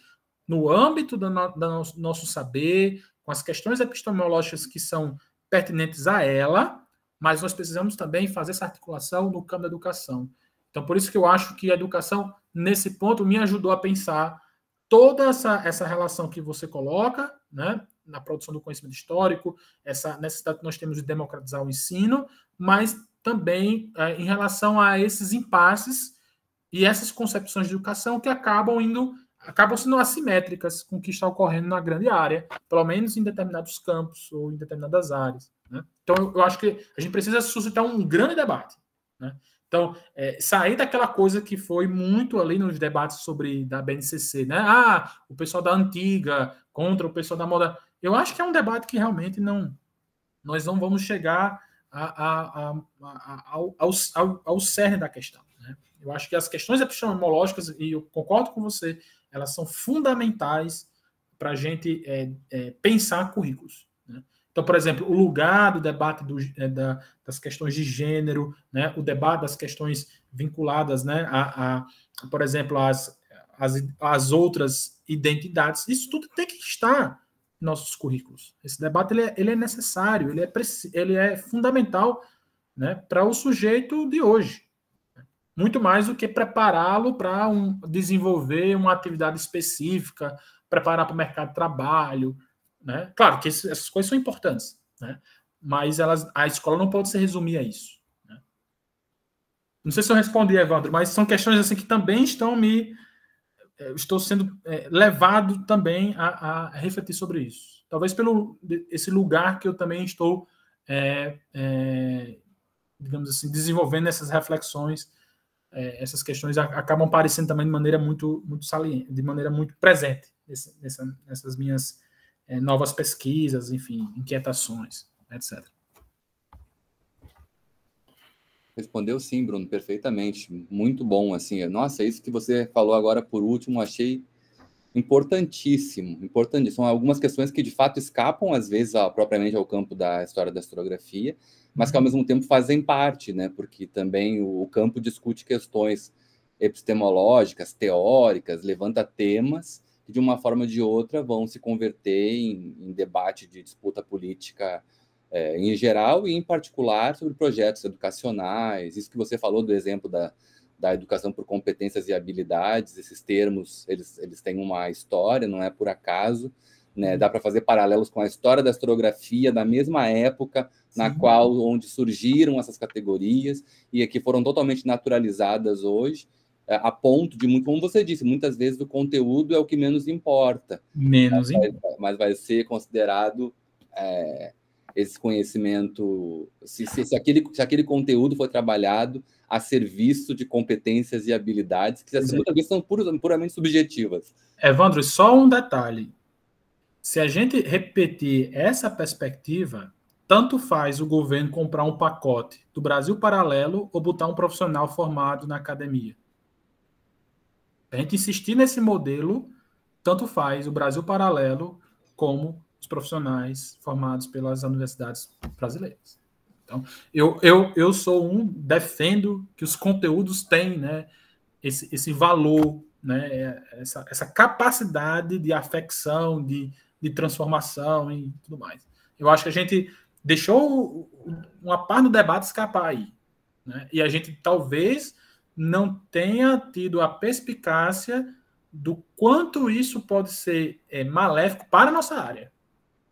no âmbito do nosso saber, com as questões epistemológicas que são pertinentes a ela, mas nós precisamos também fazer essa articulação no campo da educação. Então, por isso que eu acho que a educação, nesse ponto, me ajudou a pensar toda essa relação que você coloca, né, na produção do conhecimento histórico, essa necessidade que nós temos de democratizar o ensino, mas também em relação a esses impasses e essas concepções de educação que acabam sendo assimétricas com o que está ocorrendo na grande área, pelo menos em determinados campos ou em determinadas áreas, né? Então, eu acho que a gente precisa suscitar um grande debate, né? Então, sair daquela coisa que foi muito ali nos debates da BNCC, né? O pessoal da antiga contra o pessoal da moda. Eu acho que é um debate que realmente nós não vamos chegar ao cerne da questão, né? Eu acho que as questões epistemológicas, e eu concordo com você, elas são fundamentais para a gente pensar currículos, né? Então, por exemplo, o lugar do debate das questões de gênero, né? O debate das questões vinculadas, né? Por exemplo, as outras identidades, isso tudo tem que estar em nossos currículos. Esse debate ele é necessário, ele é fundamental, né, para o sujeito de hoje. Muito mais do que prepará-lo para desenvolver uma atividade específica, preparar para o mercado de trabalho, né? Claro que essas coisas são importantes, né? Mas a escola não pode se resumir a isso, né? Não sei se eu respondi, Evandro, mas são questões assim que também estou sendo levado também a refletir sobre isso. Talvez pelo esse lugar que eu também estou, digamos assim, desenvolvendo essas reflexões. Essas questões acabam aparecendo também de maneira muito saliente, de maneira muito presente nessas minhas novas pesquisas, enfim, inquietações, etc. Respondeu sim, Bruno, perfeitamente. Muito bom, assim. Nossa, isso que você falou agora por último, achei importantíssimo. São algumas questões que, de fato, escapam, às vezes, propriamente ao campo da história da historiografia, mas que, ao mesmo tempo, fazem parte, né? Porque também o campo discute questões epistemológicas, teóricas, levanta temas que, de uma forma ou de outra, vão se converter em debate de disputa política em geral e, em particular, sobre projetos educacionais. Isso que você falou do exemplo da educação por competências e habilidades, esses termos, eles têm uma história, não é por acaso, né? Dá para fazer paralelos com a história da historiografia da mesma época, na qual, onde surgiram essas categorias e que foram totalmente naturalizadas hoje, a ponto de, como você disse, muitas vezes o conteúdo é o que menos importa. Mas vai ser considerado esse conhecimento, se aquele conteúdo foi trabalhado a serviço de competências e habilidades que muitas vezes são puramente subjetivas. Evandro, só um detalhe. Se a gente repetir essa perspectiva, tanto faz o governo comprar um pacote do Brasil Paralelo ou botar um profissional formado na academia. A gente insistir nesse modelo, tanto faz o Brasil Paralelo como os profissionais formados pelas universidades brasileiras. Então, eu defendo que os conteúdos têm, né, esse valor, né, essa capacidade de afecção, de transformação e tudo mais. Eu acho que a gente deixou uma parte do debate escapar aí, né? E a gente talvez não tenha tido a perspicácia do quanto isso pode ser maléfico para a nossa área.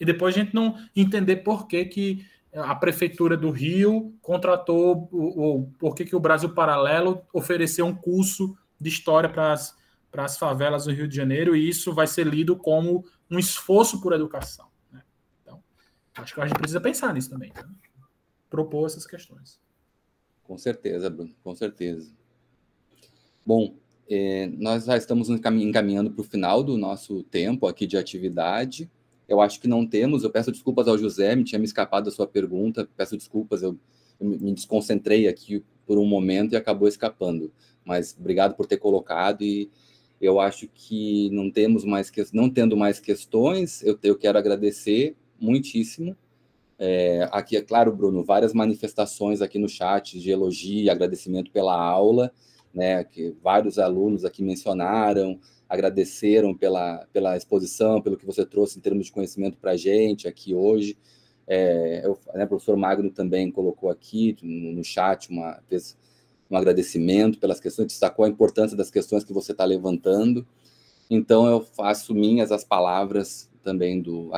E depois a gente não entender por que a Prefeitura do Rio contratou, ou por que o Brasil Paralelo ofereceu um curso de história para as favelas do Rio de Janeiro, e isso vai ser lido como um esforço por educação, né? Então, acho que a gente precisa pensar nisso também, né? Propor essas questões. Com certeza, Bruno, com certeza. Bom, nós já estamos encaminhando para o final do nosso tempo aqui de atividade. Eu acho que não temos, eu peço desculpas ao José, me tinha me escapado da sua pergunta, peço desculpas, eu me desconcentrei aqui por um momento e acabou escapando, mas obrigado por ter colocado, e eu acho que não tendo mais questões, eu quero agradecer muitíssimo. Aqui, é claro, Bruno, várias manifestações aqui no chat de elogio e agradecimento pela aula, né, que vários alunos aqui mencionaram, agradeceram pela exposição, pelo que você trouxe em termos de conhecimento para a gente aqui hoje. O professor Magno também colocou aqui no chat fez um agradecimento pelas questões, destacou a importância das questões que você está levantando. Então, eu faço minhas as palavras também do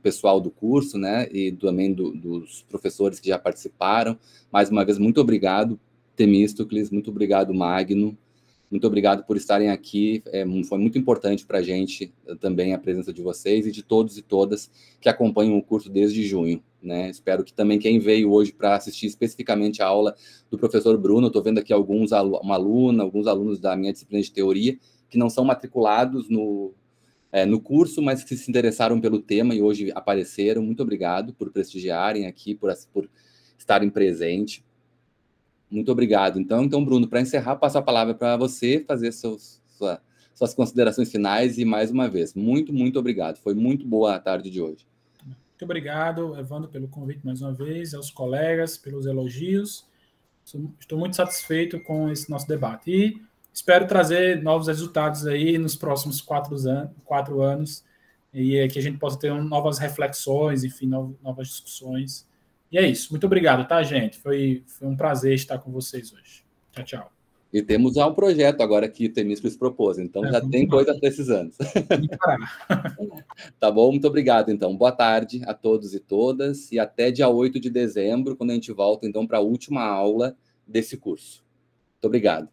pessoal do curso, né, e também dos professores que já participaram. Mais uma vez, muito obrigado, Temístocles, muito obrigado, Magno, muito obrigado por estarem aqui. Foi muito importante para a gente também a presença de vocês e de todos e todas que acompanham o curso desde junho, né? Espero que também quem veio hoje para assistir especificamente a aula do professor Bruno, estou vendo aqui alguns alunos da minha disciplina de teoria que não são matriculados no curso, mas que se interessaram pelo tema e hoje apareceram. Muito obrigado por prestigiarem aqui, por estarem presentes. Muito obrigado. Então, Bruno, para encerrar, passo a palavra para você fazer suas considerações finais e, mais uma vez, muito, muito obrigado. Foi muito boa a tarde de hoje. Muito obrigado, Evandro, pelo convite mais uma vez, aos colegas, pelos elogios. Estou muito satisfeito com esse nosso debate e espero trazer novos resultados aí nos próximos 4 anos e que a gente possa ter novas reflexões, enfim, novas discussões. E é isso. Muito obrigado, tá, gente? Foi um prazer estar com vocês hoje. Tchau, tchau. E temos já um projeto agora que o Temísculos propôs, então já tem coisa para esses anos. Tá bom? Muito obrigado, então. Boa tarde a todos e todas, e até dia 8 de dezembro, quando a gente volta, então, para a última aula desse curso. Muito obrigado.